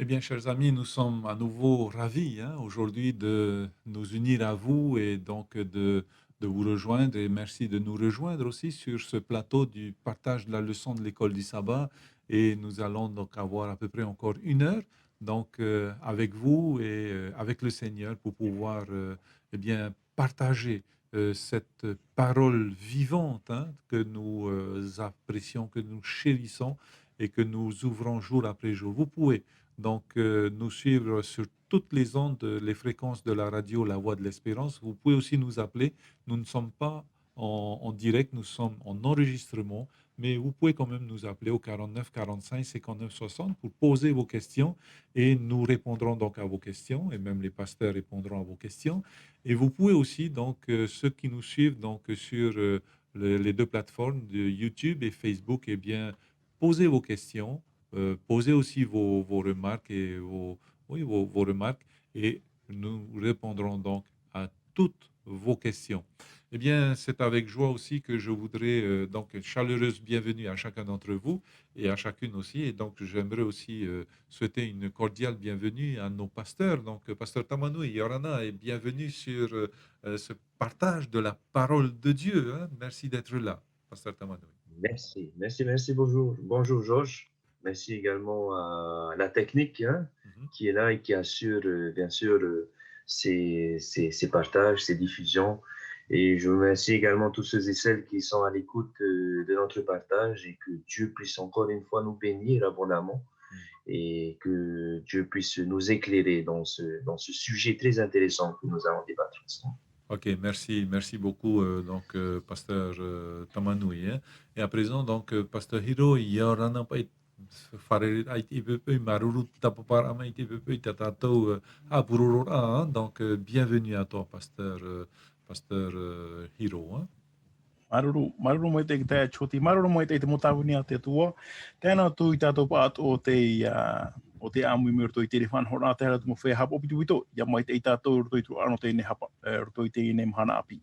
bien, chers amis, nous sommes à nouveau ravis aujourd'hui de nous unir à vous et donc de vous rejoindre. Et merci de nous rejoindre aussi sur ce plateau du partage de la leçon de l'école du sabbat. Et nous allons donc avoir à peu près encore 1 heure donc, avec vous et avec le Seigneur pour pouvoir eh bien, partager cette parole vivante que nous apprécions, que nous chérissons et que nous ouvrons jour après jour. Vous pouvez donc nous suivre sur toutes les ondes, les fréquences de la radio La Voix de l'Espérance. Vous pouvez aussi nous appeler. Nous ne sommes pas en direct, nous sommes en enregistrement, mais vous pouvez quand même nous appeler au 49 45 59 60 pour poser vos questions et nous répondrons donc à vos questions et même les pasteurs répondront à vos questions. Et vous pouvez aussi donc ceux qui nous suivent donc sur les deux plateformes de YouTube et Facebook, eh bien poser vos questions, posez aussi vos remarques et oui, vos remarques et nous répondrons donc à toutes vos questions. Eh bien, c'est avec joie aussi que je voudrais donc une chaleureuse bienvenue à chacun d'entre vous et à chacune aussi. Et donc, j'aimerais aussi souhaiter une cordiale bienvenue à nos pasteurs. Donc, pasteur Tamanou et Yorana, et bienvenue sur ce partage de la parole de Dieu. Merci d'être là, pasteur Tamanou. Merci, bonjour. Bonjour Georges. Merci également à la technique Mhm. qui est là et qui assure bien sûr ces partages, ces diffusions. Et je remercie également tous ceux et celles qui sont à l'écoute de notre partage et que Dieu puisse encore une fois nous bénir abondamment Mhm. et que Dieu puisse nous éclairer dans ce sujet très intéressant que nous allons débattre ensemble. Ok, merci beaucoup, donc, pasteur Tamanoui. Et à présent, donc, pasteur Hiro, Yorana Pait, Farerit Haïti, Pepe, Maruru, Tapapar, Amaïti, Pepe, Tatato, Apurura, donc, bienvenue à toi, pasteur Hiro. Maruru mai te te choti, maruru mai te motawini a te tua. Tēnā tui tātou pāt o te amu me roto i te rewhan hora te hara tumu whea hapa opi tuito. Ia mai te i tātou roto i tu ano te ne hapa, roto i te ne mhana api.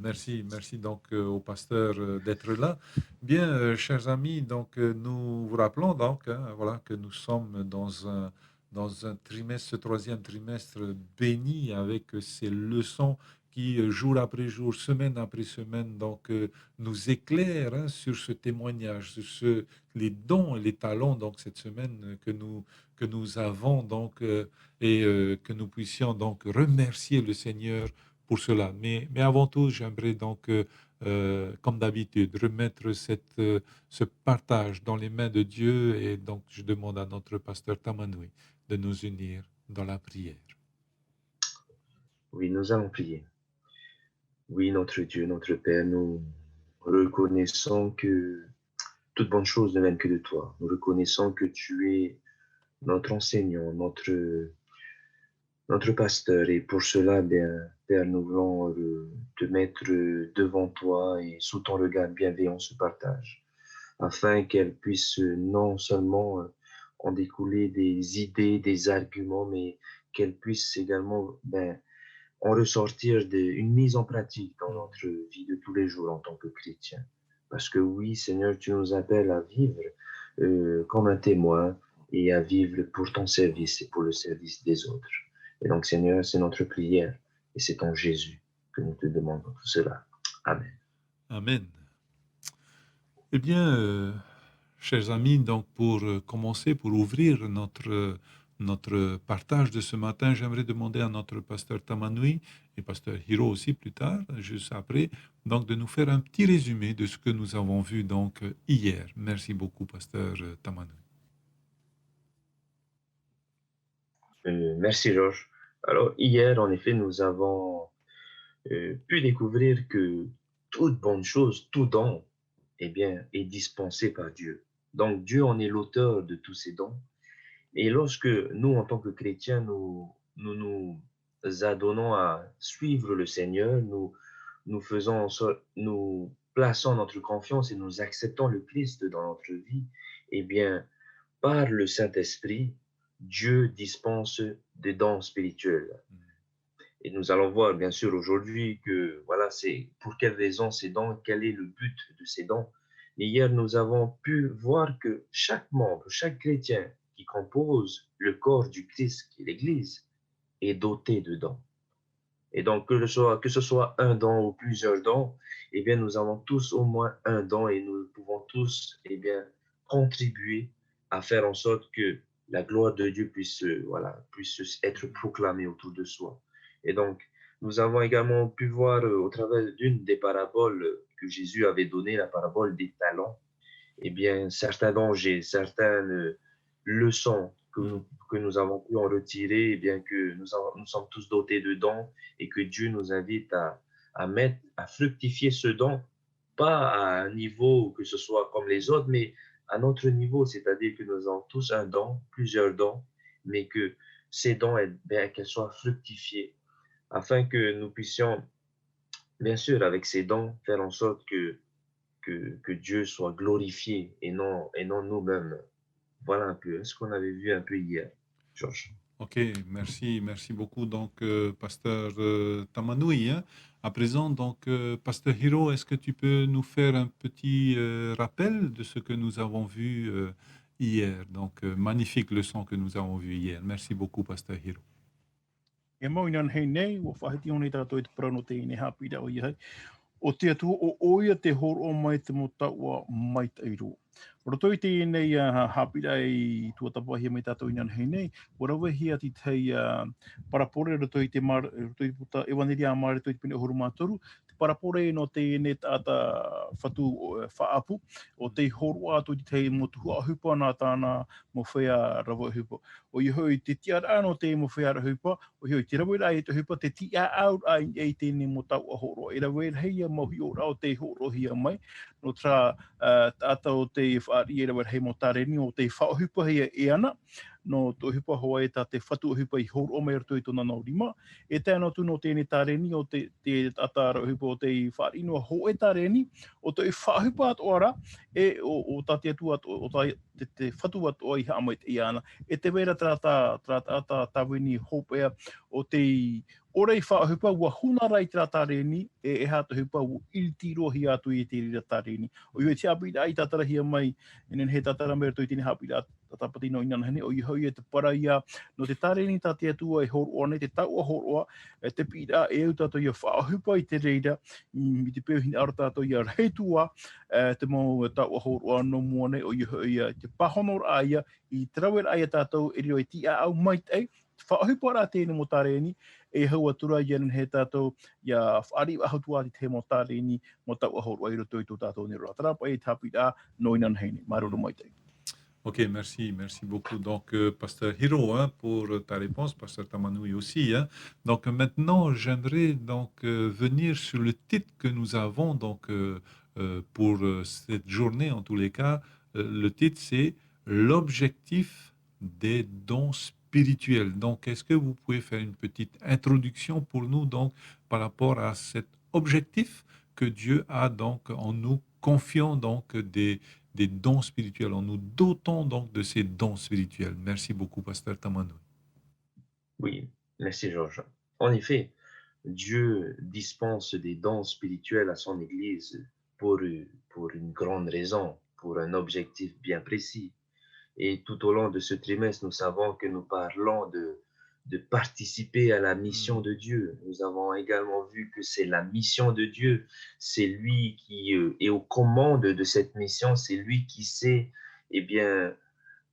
Merci donc au pasteur d'être là. Bien, chers amis, donc nous vous rappelons donc voilà que nous sommes dans un trimestre, ce troisième trimestre béni avec ces leçons qui jour après jour, semaine après semaine, donc nous éclairent sur ce témoignage, sur les dons et les talents donc cette semaine que nous avons donc et que nous puissions donc remercier le Seigneur pour cela. Mais avant tout, j'aimerais donc, comme d'habitude, remettre ce partage dans les mains de Dieu. Et donc, je demande à notre pasteur Tamanoui de nous unir dans la prière. Oui, nous allons prier. Oui, notre Dieu, notre Père, nous reconnaissons que toute bonne chose ne vient que de toi. Nous reconnaissons que tu es notre enseignant, notre pasteur. Et pour cela, bien, Père, nous voulons te mettre devant toi et sous ton regard bienveillant ce partage, afin qu'elle puisse non seulement en découler des idées, des arguments, mais qu'elle puisse également en ressortir une mise en pratique dans notre vie de tous les jours en tant que chrétien. Parce que oui, Seigneur, tu nous appelles à vivre comme un témoin et à vivre pour ton service et pour le service des autres. Et donc, Seigneur, c'est notre prière et c'est en Jésus que nous te demandons tout cela. Amen. Amen. Eh bien, chers amis, donc pour commencer, pour ouvrir notre partage de ce matin, j'aimerais demander à notre pasteur Tamanoui et pasteur Hiro aussi plus tard, juste après, donc de nous faire un petit résumé de ce que nous avons vu donc hier. Merci beaucoup, pasteur Tamanoui. Merci, Georges. Alors, hier, en effet, nous avons pu découvrir que toute bonne chose, tout don, eh bien, est dispensé par Dieu. Donc, Dieu en est l'auteur de tous ces dons. Et lorsque nous, en tant que chrétiens, nous adonnons à suivre le Seigneur, nous plaçons notre confiance et nous acceptons le Christ dans notre vie, eh bien, par le Saint-Esprit, Dieu dispense des dons spirituels. Et nous allons voir, bien sûr, aujourd'hui que, voilà, c'est pour quelles raisons ces dons, quel est le but de ces dons. Mais hier, nous avons pu voir que chaque membre, chaque chrétien qui qui compose le corps du Christ, qui est l'Église, est doté de dons. Et donc, que ce soit un don ou plusieurs dons, eh bien, nous avons tous au moins un don et nous pouvons tous, eh bien, contribuer à faire en sorte que la gloire de Dieu puisse, puisse être proclamée autour de soi. Et donc, nous avons également pu voir au travers d'une des paraboles que Jésus avait données, la parabole des talents, eh bien, certains dangers, certaines leçons que nous avons pu en retirer, eh bien, que nous sommes tous dotés de dons et que Dieu nous invite à fructifier ce don, pas à un niveau que ce soit comme les autres, mais à notre niveau, c'est-à-dire que nous avons tous un don, plusieurs dons, mais que ces dons, eh bien, qu'elles soient fructifiées, afin que nous puissions, bien sûr, avec ces dons, faire en sorte que Dieu soit glorifié et non nous-mêmes. Voilà un peu ce qu'on avait vu un peu hier, Georges. Ok, merci beaucoup, donc, Pasteur Tamanoui, hein. À présent, donc, Pasteur Hiro, est-ce que tu peux nous faire un petit rappel de ce que nous avons vu hier? Donc, magnifique leçon que nous avons vue hier. Merci beaucoup, Pasteur Hiro. E mau inan hei nei, o whahiti o nei tātou i te parano te ine hapira o ia hei. O te atua o oia te horo o mai te mota ua mai te iru. Roto i te nei hapira i tua tapahi mai tātou inan hei nei, o rawe hi ati tei parapore roto i te roto i puta e waneri a mare to i te pine horo mātoru, te parapore no te ne tāta whatu whaapu, o te horo ato i te mo tuhua hupa nā tāna mo whea rawa hupa. O i hoi te tiara no te mo whea hupa, o i hoi te rawe rai te hupa, te tia au ai e tēne mo tau a horo. E rawe hei mahi o rao te horo hia mai, no tra tāta o te whaari e rawe hei mo tareni o te whaohupa hea e ana, no tō hupa hoa e tā te whatu hupa i horo o mai rato i tōna nau rima. E tēnā tu no tēne tareni o te tāta hupa o te whaari noa ho e tareni, o te whahupa atu ara, e o tāte atu atu, o te whatu atu o i hamai te i ana. E te wera tāta tawini hopea o te orei whaahupa ua hunarai tira tareni e hata hupa ua iltiro hi atu i te rira tareni. O iwe te apira i tatara hia mai, enen he tatara mera toi tini hapira tatapati no inana hene, o i hoi e te paraia no te tareni ta te atua e horoa nei, te taua horoa, e te pira e au tato ia whaahupa i te reira, i te peo hini aro tato ia reitua, te mau taua horoa no mua nei, o i hoi te pahonor aia, i trawer aia tato e riro e tia au maitei, whaahupa rā tēne mo tareni, e hau atura i anen he tātou ia whaari ahatua te mo tareni mo tau ahoro ai roto i tō tātou ni roa. Tarapa e tāpira no inan heine. Maroro mai te. Ok, merci beaucoup. Donc, Pasteur Hiro, hein, pour ta réponse, Pasteur Tamanoui aussi, hein. Donc, maintenant, j'aimerais donc venir sur le titre que nous avons donc pour cette journée, en tous les cas. Le titre, c'est l'objectif des dons spirituels. Donc, est-ce que vous pouvez faire une petite introduction pour nous donc par rapport à cet objectif que Dieu a donc en nous confiant donc des dons spirituels, en nous dotant donc de ces dons spirituels. Merci beaucoup, Pasteur Tamanoui. Oui, merci Georges. En effet, Dieu dispense des dons spirituels à son Église pour une grande raison, pour un objectif bien précis. Et tout au long de ce trimestre, nous savons que nous parlons de participer à la mission de Dieu. Nous avons également vu que c'est la mission de Dieu. C'est lui qui est aux commandes de cette mission. C'est lui qui sait, eh bien,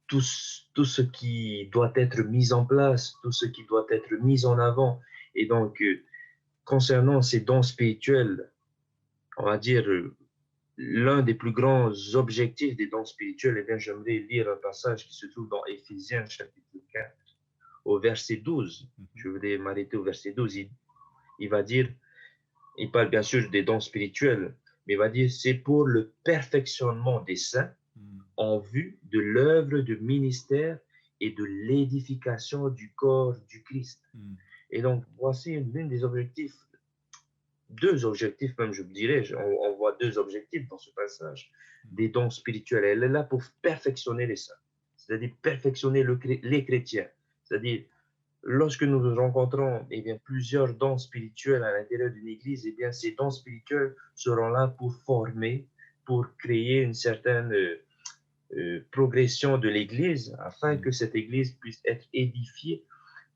tout ce qui doit être mis en place, tout ce qui doit être mis en avant. Et donc, concernant ces dons spirituels, on va dire, l'un des plus grands objectifs des dons spirituels, eh bien, j'aimerais lire un passage qui se trouve dans Éphésiens chapitre 4, au verset 12. Je voudrais m'arrêter au verset 12. Il va dire, il parle bien sûr des dons spirituels, mais il va dire, c'est pour le perfectionnement des saints en vue de l'œuvre de ministère et de l'édification du corps du Christ. Et donc, voici l'un des objectifs, deux objectifs même, je dirais, on voit deux objectifs dans ce passage, des dons spirituels. Elle est là pour perfectionner les saints, c'est-à-dire perfectionner les chrétiens. C'est-à-dire, lorsque nous rencontrons eh bien, plusieurs dons spirituels à l'intérieur d'une église, eh bien, ces dons spirituels seront là pour former, pour créer une certaine progression de l'Église afin que cette Église puisse être édifiée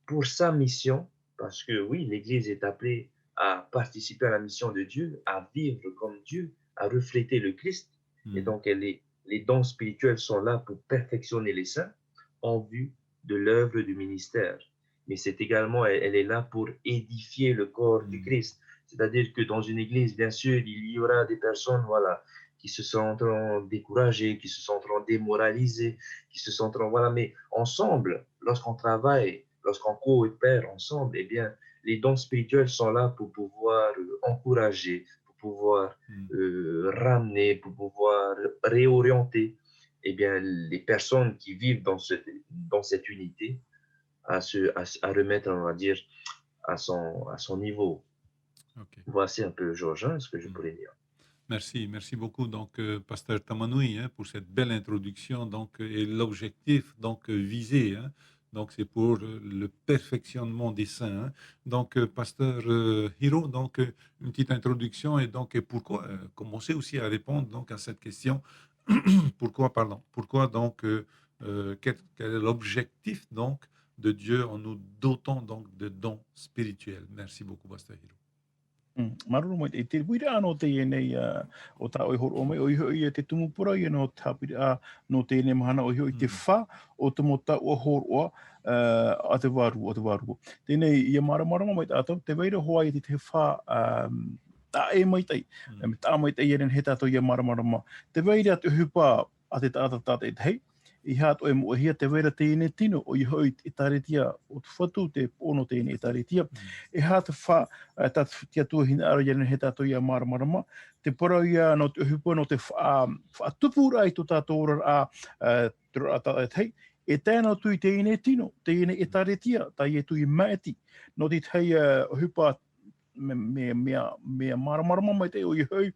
pour sa mission, parce que oui, l'Église est appelée à participer à la mission de Dieu, à vivre comme Dieu, à refléter le Christ. Et donc, les dons spirituels sont là pour perfectionner les saints en vue de l'œuvre du ministère. Mais c'est également, elle est là pour édifier le corps du Christ. C'est-à-dire que dans une église, bien sûr, il y aura des personnes, voilà, qui se sentiront découragées, qui se sentiront démoralisées, qui se sentiront, voilà, mais ensemble, lorsqu'on travaille, lorsqu'on coopère ensemble, eh bien, les dons spirituels sont là pour pouvoir encourager, pour pouvoir ramener, pour pouvoir réorienter, eh bien, les personnes qui vivent dans cette unité à remettre, on va dire, à son niveau. Ok. Voici un peu, Georges, ce que je pourrais dire. Merci, merci beaucoup, donc, Pasteur Tamanoui, pour cette belle introduction, donc, et l'objectif, donc, visé, donc, c'est pour le perfectionnement des saints. Donc, Pasteur Hiro, donc, une petite introduction, et donc, et pourquoi, commencer aussi à répondre, donc, à cette question, pourquoi, donc, quel est l'objectif, donc, de Dieu en nous dotant, donc, de dons spirituels. Merci beaucoup, Pasteur Hiro. Maruru mai te wira anō te nei o tā oi horo o mai o iho i te tumupura i no tāpira no te nei mahana o iho i te wha o te mota o horo a te waru o te waru. Tēnei i a maramarama mai tātou, te weira hoa i te wha tā e mai tai, tā mai tai e ren he tātou i a maramarama. Te weira te hupa a te tātata e te hei, I hato e mo hia te weira tēne tino o i hoi e taretia o te whatu te ono tēne e taretia. E hata wha tātu tia tuahina aro iana he tātou i a maramarama. Te parau ia no te hupa no te whaatupura i tō tātou ora te ora tātai tei. E tēnā tui tēne tino, tēne e taretia, tai e tui maeti. No te tei hupa mea maramarama mai te o i hoi,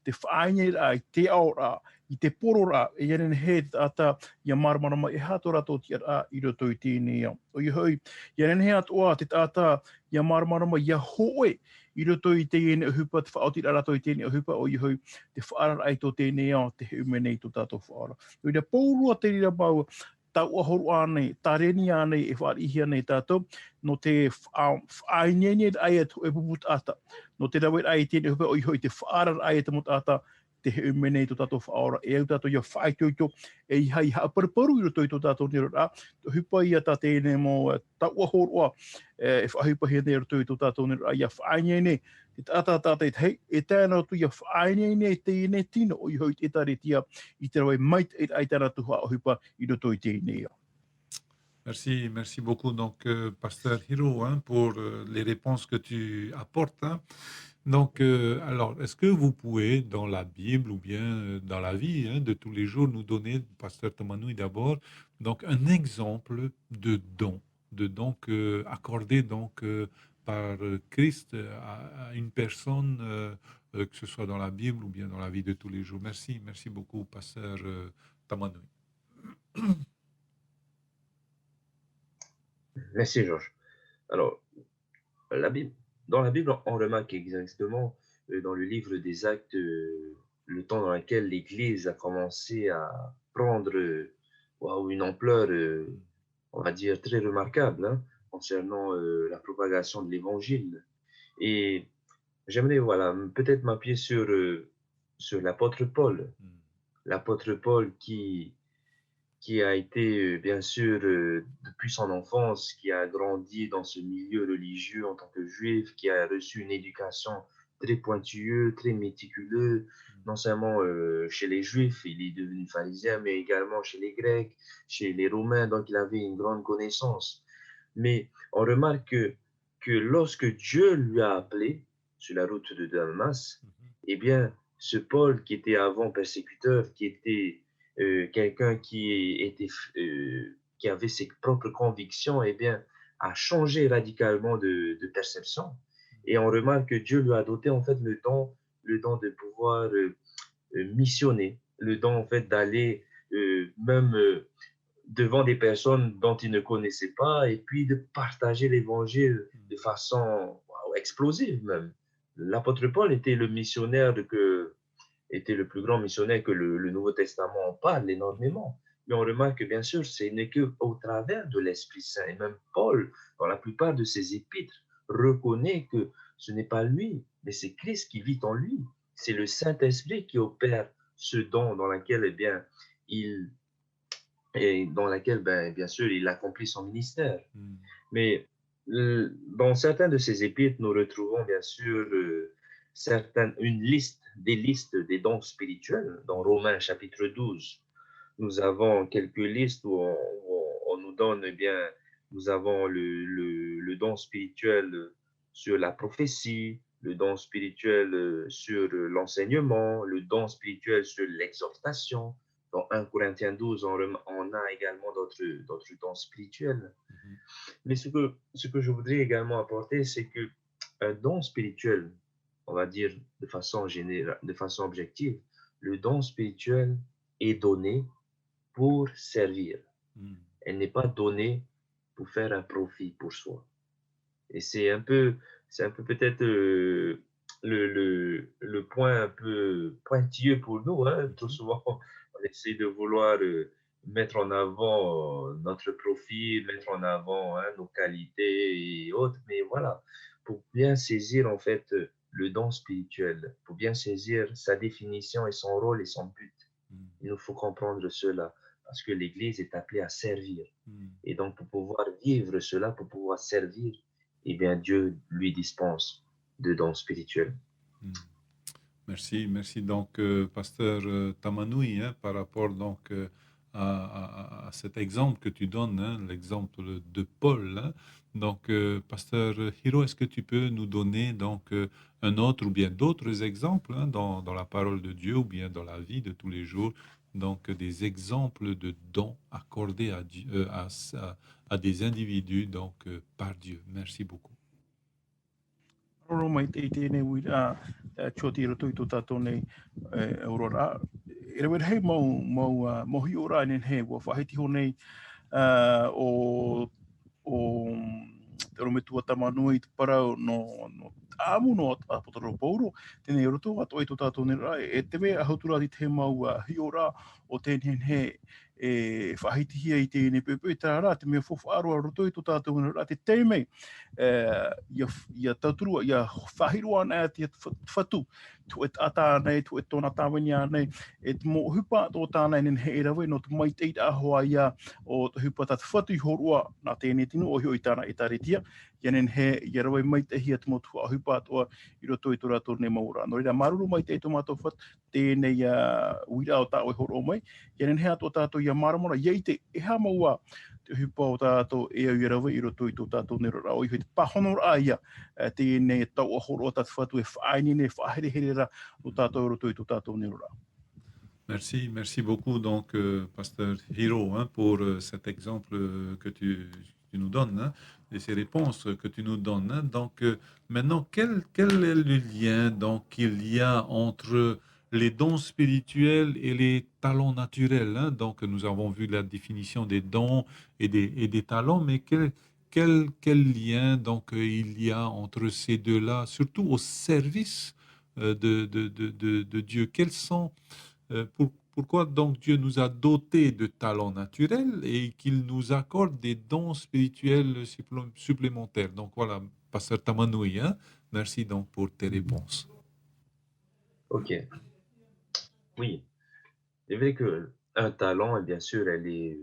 te whaaine ai, te aora, I te porora, e iaren he ata ia maramarama e hato rato ti a I roto I tēnei au. O I hoi, iaren he atoa te tata ia maramarama ia hoe I roto I tēnei hupa, te whaoti rato I tēnei hupa, o I hoi, te whaara ai tō tēnei au, te humenei tō tātou whaara. O I rea pōrua te rira pau, tau ahoru ānei, tā reni ānei e whaarihi ānei tātou, no te whainene ai e puput ata. No te rawet ai tēnei hupa, o I hoi, te whaara ai e te mut ata, te he umenei tō tātou whaora, e au tātou ia whaitioito, e I hai haaparuparu I roto I tō tātou nero rā, te hupa ia tā tēnei mō tau ahoroa, e whahupa hea nei roto I tō tātou nero rā, ia whainene, te tātātātai hei, e tēnā tu ia whainene tēnei tino, o I hoi te taretia, I te rawe mait e ai tēnā tuha o hupa I roto I tēnei. Merci, merci beaucoup, donc, Pasteur Hiro, pour les réponses que tu apportes. Donc, alors, est-ce que vous pouvez, dans la Bible ou bien dans la vie de tous les jours, nous donner, Pasteur Tamanoui d'abord, donc un exemple de don accordé donc par Christ à une personne, que ce soit dans la Bible ou bien dans la vie de tous les jours. Merci, merci beaucoup, Pasteur Tamanoui. Merci, Georges. Alors, dans la Bible, on remarque exactement dans le livre des Actes le temps dans lequel l'Église a commencé à prendre une ampleur, on va dire, très remarquable concernant la propagation de l'Évangile. Et j'aimerais peut-être m'appuyer sur l'apôtre Paul. L'apôtre Paul qui a été, bien sûr, depuis son enfance, qui a grandi dans ce milieu religieux en tant que juif, qui a reçu une éducation très pointilleuse, très méticuleuse, non seulement chez les juifs, il est devenu pharisien, mais également chez les Grecs, chez les Romains, donc il avait une grande connaissance. Mais on remarque que lorsque Dieu lui a appelé sur la route de Damas, eh bien, ce Paul qui était avant persécuteur, qui était quelqu'un qui avait ses propres convictions, eh bien, a changé radicalement de perception. Et on remarque que Dieu lui a doté en fait le don de pouvoir missionner, le don en fait d'aller même devant des personnes dont il ne connaissait pas, et puis de partager l'évangile de façon explosive même. L'apôtre Paul était le missionnaire était le plus grand missionnaire, que le Nouveau Testament en parle énormément. Mais on remarque que, bien sûr, ce n'est qu'au travers de l'Esprit Saint. Et même Paul, dans la plupart de ses épîtres, reconnaît que ce n'est pas lui, mais c'est Christ qui vit en lui. C'est le Saint-Esprit qui opère ce don dans lequel, eh bien, il, et dans laquelle, ben, bien sûr, il accomplit son ministère. Mm. Mais dans certains de ces épîtres, nous retrouvons bien sûr des listes des dons spirituels. Dans Romains chapitre 12, nous avons quelques listes où on nous donne, eh bien, nous avons le don spirituel sur la prophétie, le don spirituel sur l'enseignement, le don spirituel sur l'exhortation. Dans 1 Corinthiens 12, on a également d'autres dons spirituels. Mhm. Mais ce que je voudrais également apporter, c'est que un don spirituel, on va dire de façon générale, de façon objective, le don spirituel est donné pour servir. Mm. Elle n'est pas donnée pour faire un profit pour soi. Et c'est un peu peut-être le point un peu pointilleux pour nous. Hein. Trop souvent, on essaie de vouloir mettre en avant notre profil, mettre en avant hein, nos qualités et autres. Mais voilà, pour bien saisir en fait le don spirituel, pour bien saisir sa définition et son rôle et son but, Mm. il nous faut comprendre cela. Parce que l'Église est appelée à servir. Mm. Et donc, pour pouvoir vivre cela, pour pouvoir servir, eh bien, Dieu lui dispense de dons spirituels. Mm. Merci, merci donc, pasteur Tamanoui, hein, par rapport donc à cet exemple que tu donnes, hein, l'exemple de Paul. Hein. Donc, pasteur Hiro, est-ce que tu peux nous donner donc un autre ou bien d'autres exemples hein, dans la parole de Dieu ou bien dans la vie de tous les jours, donc des exemples de dons accordés à, Dieu, à des individus donc par Dieu. Merci beaucoup. Roro mai te tēnei wira choti roto i tō tātou nei aurora. E rewe hei mohi ora nen he wa whahiti ho nei o te rometua tamanui te parau no amu no a potoro pauro tēnei roto ato i tō tātou nei rai e te mea ahautura di te mau hi ora o tēnei he e whahiti hia i tēnei pepe tā rā te mea fofu aroa roto i tō tātou nei rā te teimei ia tauturua, ia whahiroa nea te whatu, tu e ata nei, tu e tōna tāwenia nei, e te mō hupa tō tānei nen he rawe, no te mai teita ahoa ia o te hupa tā te whatu i horua nā tēnei tinu o hio i tāna e tāretia, ia nen he, ia rawe mai te hia te mō tua hupa toa i roto i tō rātou nei maura. No reira, maruru mai te tomato what, tēnei uira o tā o horo mai, ia nen he ato tātou ia maramora, ia i te eha maua, te hupa o tātou e au i rawe i roto i tō tātou nero rao. I hoi te pahono rā ia tēnei tau a horo o tātou whatu e whaini ne whahere ra o tātou roto i tō tātou nero rao. Merci, merci beaucoup donc pasteur Hiro hein, pour cet exemple que tu nous donnes hein, et ces réponses que tu nous donnes. Hein. Donc maintenant, quel est le lien donc qu'il y a entre les dons spirituels et les talents naturels hein? Donc nous avons vu la définition des dons et des talents, mais quel lien donc il y a entre ces deux-là, surtout au service de Dieu? Quels sont pourquoi donc Dieu nous a dotés de talents naturels et qu'il nous accorde des dons spirituels supplémentaires? Donc voilà, pasteur Tamanoui, hein? Merci donc pour tes réponses. Ok. Oui, c'est vrai qu'un talent, bien sûr, elle est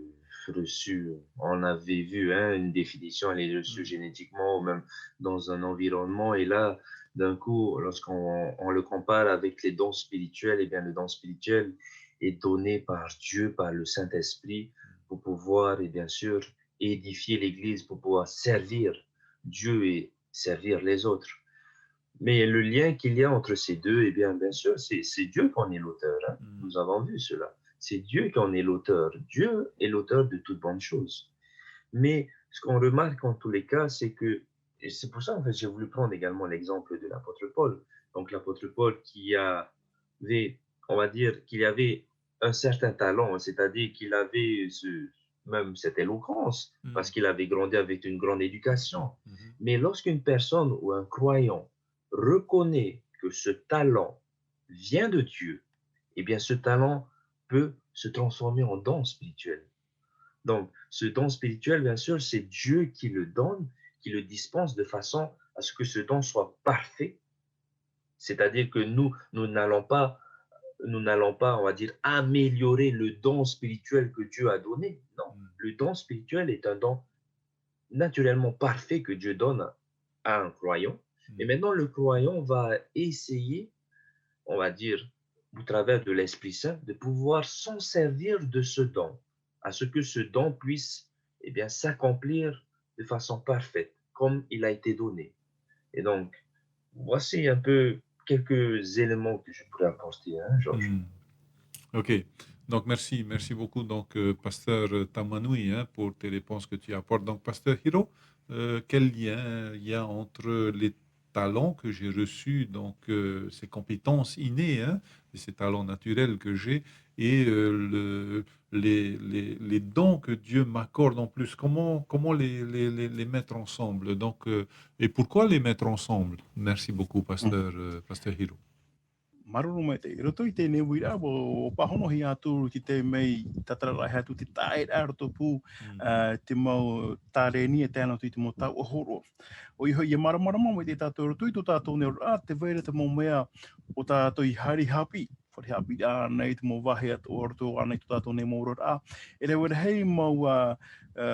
reçue, on avait vu hein, une définition, elle est reçue génétiquement ou même dans un environnement. Et là, d'un coup, lorsqu'on le compare avec les dons spirituels, eh bien, le don spirituel est donné par Dieu, par le Saint-Esprit, pour pouvoir, et bien sûr, édifier l'Église, pour pouvoir servir Dieu et servir les autres. Mais le lien qu'il y a entre ces deux, eh bien sûr, c'est Dieu qui en est l'auteur. Hein. Nous avons vu cela. C'est Dieu qui en est l'auteur. Dieu est l'auteur de toutes bonnes choses. Mais ce qu'on remarque en tous les cas, c'est que, et c'est pour ça en fait j'ai voulu prendre également l'exemple de l'apôtre Paul. Donc l'apôtre Paul qui avait, on va dire, qu'il avait un certain talent, c'est-à-dire qu'il avait même cette éloquence, parce qu'il avait grandi avec une grande éducation. Mais lorsqu'une personne ou un croyant reconnaît que ce talent vient de Dieu eh bien ce talent peut se transformer en don spirituel. Donc, ce don spirituel, bien sûr, c'est Dieu qui le donne, qui le dispense de façon à ce que ce don soit parfait. C'est-à-dire que nous n'allons pas, on va dire, améliorer le don spirituel que Dieu a donné. Non, Mm. le don spirituel est un don naturellement parfait que Dieu donne à un croyant. Et Mm. maintenant, le croyant va essayer, on va dire, au travers de l'Esprit Saint, de pouvoir s'en servir de ce don, à ce que ce don puisse eh bien, s'accomplir de façon parfaite, comme il a été donné. Et donc, voici un peu quelques éléments que je pourrais apporter, hein, Georges. Mm. OK. Donc, merci beaucoup, donc, pasteur Tamanoui, hein, pour tes réponses que tu apportes. Donc, pasteur Hiro, quel lien il y a entre les talents que j'ai reçus, donc ces compétences innées, hein, et ces talents naturels que j'ai, et les dons que Dieu m'accorde en plus? Comment les mettre ensemble? Donc, et pourquoi les mettre ensemble? Merci beaucoup, pasteur Hiro. Maruru mai te roto i tēnei wira o pahono hi atu ki te mei tatara rai hatu te tae aro tō pū Mm. te mau tāreni e tēnā tui te mo tau o horo. O iho i e maramarama mai te tātou roto i tō tātou neo rā te veira te mo mea o tātou i hari hapi. Whare hapi rā nei te mo wahe atu o roto anei tō tātou ne mo rā. E reo hei mau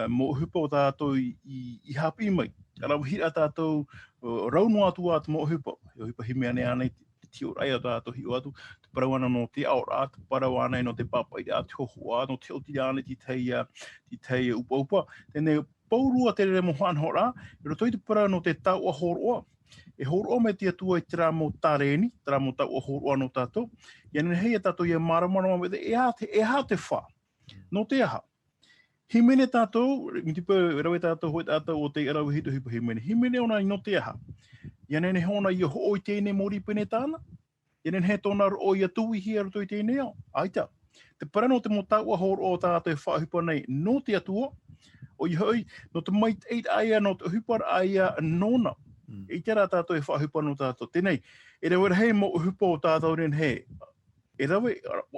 mo hupa o tātou i hapi mai. Arau hira tātou raunu atu atu mo hupa. O hupa hime ane anei tio rai atu atu hi atu, te parau ana no te ao rā, te parau ana no te papa i atu hohua, no te oti ana ti tei upa upa. Tēnei paurua te re mo whanho rā, e roto i te parau no te tau a horoa. E horoa me te atua i te rā mo tareni, te rā mo tau a horoa no tātou. Ia nene hei a tātou i a maramara me te e ha te whā, no te aha. Himene tātou, mi te pau rawe tātou hoi tātou o te arau hitu hipa himene. Himene ona i no te aha. Ia nene hona i ho i tēnei mori pene tāna. Ia nene he tōna o i atu i hia roto i tēnei au. Aita. Te parano te mo tau a horo o tātou e whahupa nei no te atua. O i hoi, no te mai eit aia no te hupar aia nona. I te rā tātou e whahupa no tātou. Tēnei, e rewa hei mo hupa o tātou ren he. E rawe,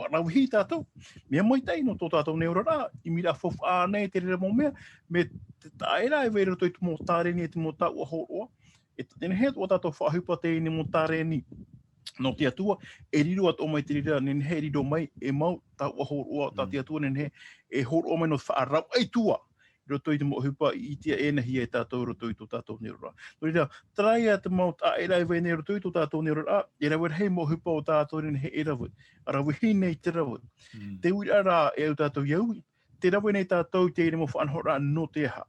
rawe hi tātou. Mea mai tei no tō tātou neura rā. I mira whawh ānei te rera mo mea. Me te taera e veira toi te mo tāreni e te mo tau a horoa. E tēnei he o tātou whahupa te ini mo tāreni no te atua. E riro atu o mai te rira, nene he riro mai e mau tau a horoa tā te atua, nene he e horoa mai no whaarau ai tua. Roto i te mo hupa i tia ena hi e tātou roto i tō tātou neura. No rira, trai a te mau tā e rai vei ne roto i tō tātou neura. E rawe hei mo hupa o tātou nene he e rawe. A rawe hi nei te rawe. Te uira rā e au tātou iau. Te rawe nei tātou te ere mo whanhora no te aha.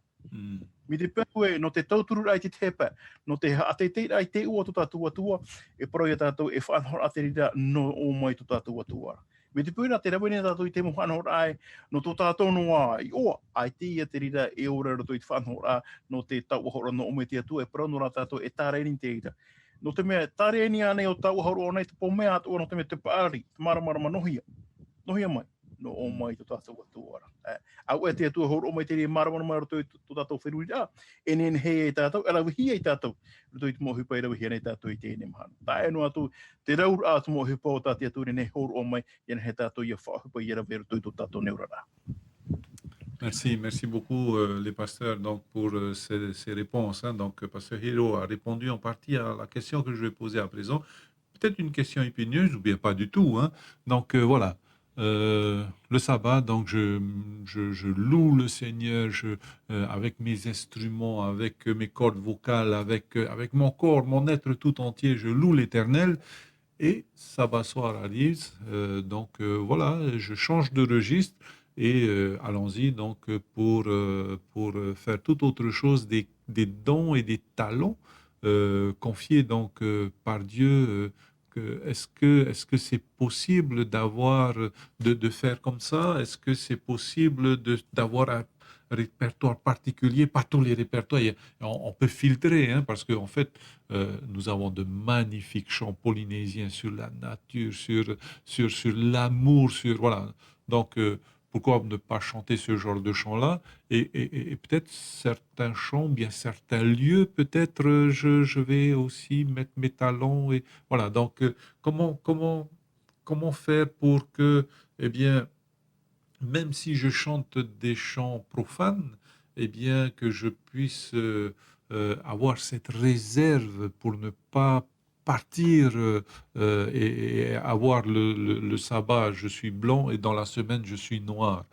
Mi te pēue no te tauturu rai te tepa, no te atei rai te ua tō tātou atua, e parau i tātou e whanhora a te rira no o mai tō tātou atua. Me te pūra te rawe nei tātou i te mo whanhora ai, no tō tātou noa i oa, ai te ia te rira e ora rato i te whanhora no te tauahora no o mai te atua, e parau no rā tātou e tāreni te ira. No te mea tāreni anei o tauahora o nei te pōmea atua, no te mea te pāri, te maramarama nohia. Nohia mai. No o mai tō tātou atua. Au e te atua horo o mai te rea maramana mai roto i tō tātou whenui rā. E nene hei e tātou, e rawi hi e tātou. Roto i te mo hupa e rawi hi nei tātou i tēne mahana. Tā e no atu, te raur atu mo hupa o tātou atua nene horo o mai, i nene he tātou i a whahupa i rawi roto i tō tātou neura rā. Merci beaucoup les pasteurs donc, pour ces réponses. Hein. Donc, pasteur Hiro a répondu en partie à la question que je vais poser à présent. Peut-être une question épineuse ou bien pas du tout. Hein. Donc, voilà. Le sabbat, donc je loue le Seigneur avec mes instruments, avec mes cordes vocales, avec mon corps, mon être tout entier, je loue l'Éternel. Et sabbat soir arrive, donc voilà, je change de registre et allons-y donc pour faire toute autre chose, des dons et des talents confiés donc par Dieu. Est-ce que c'est possible de faire comme ça? Est-ce que c'est possible d'avoir un répertoire particulier? Pas tous les répertoires, on peut filtrer, hein, parce qu'en fait, nous avons de magnifiques chants polynésiens sur la nature, sur l'amour, voilà. Donc, pourquoi ne pas chanter ce genre de chants-là? Et peut-être certains chants, bien certains lieux, peut-être je vais aussi mettre mes talents. Et voilà. Donc, comment comment faire pour que, eh bien, même si je chante des chants profanes, eh bien, que je puisse avoir cette réserve pour ne pas partir et avoir le sabbat, je suis blanc et dans la semaine, je suis noir.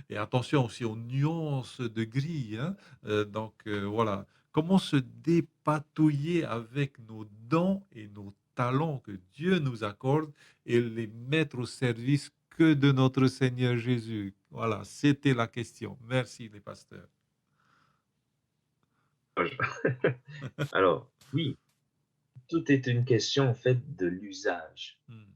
Et attention aussi aux nuances de gris, hein, voilà, comment se dépatouiller avec nos dons et nos talents que Dieu nous accorde et les mettre au service que de notre Seigneur Jésus. Voilà, c'était la question. Merci les pasteurs. Alors, oui, tout est une question en fait de Hmm,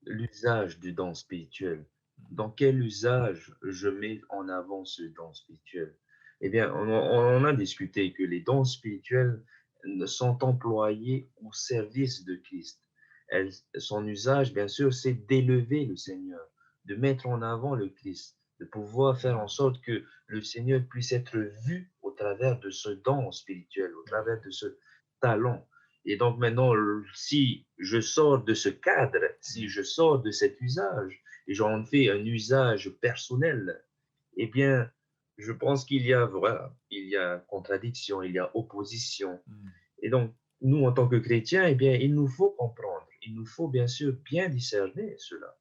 l'usage du don spirituel. hmm, Dans quel usage je mets en avant ce don spirituel? Eh bien, on a discuté que les dons spirituels sont employés au service de Christ. Son usage, bien sûr, c'est d'élever le Seigneur, de mettre en avant le Christ, de pouvoir faire en hmm, sorte que le Seigneur puisse être vu au travers de ce don spirituel, au travers de ce talent. Et donc maintenant, si je sors de ce cadre, si hmm, je sors de cet usage et j'en fais un usage personnel, eh bien, je pense qu'il y a, voilà, il y a contradiction, il y a opposition. hmm, Et donc, nous, en tant que chrétiens, eh bien, il nous faut comprendre, il nous faut bien sûr bien discerner cela.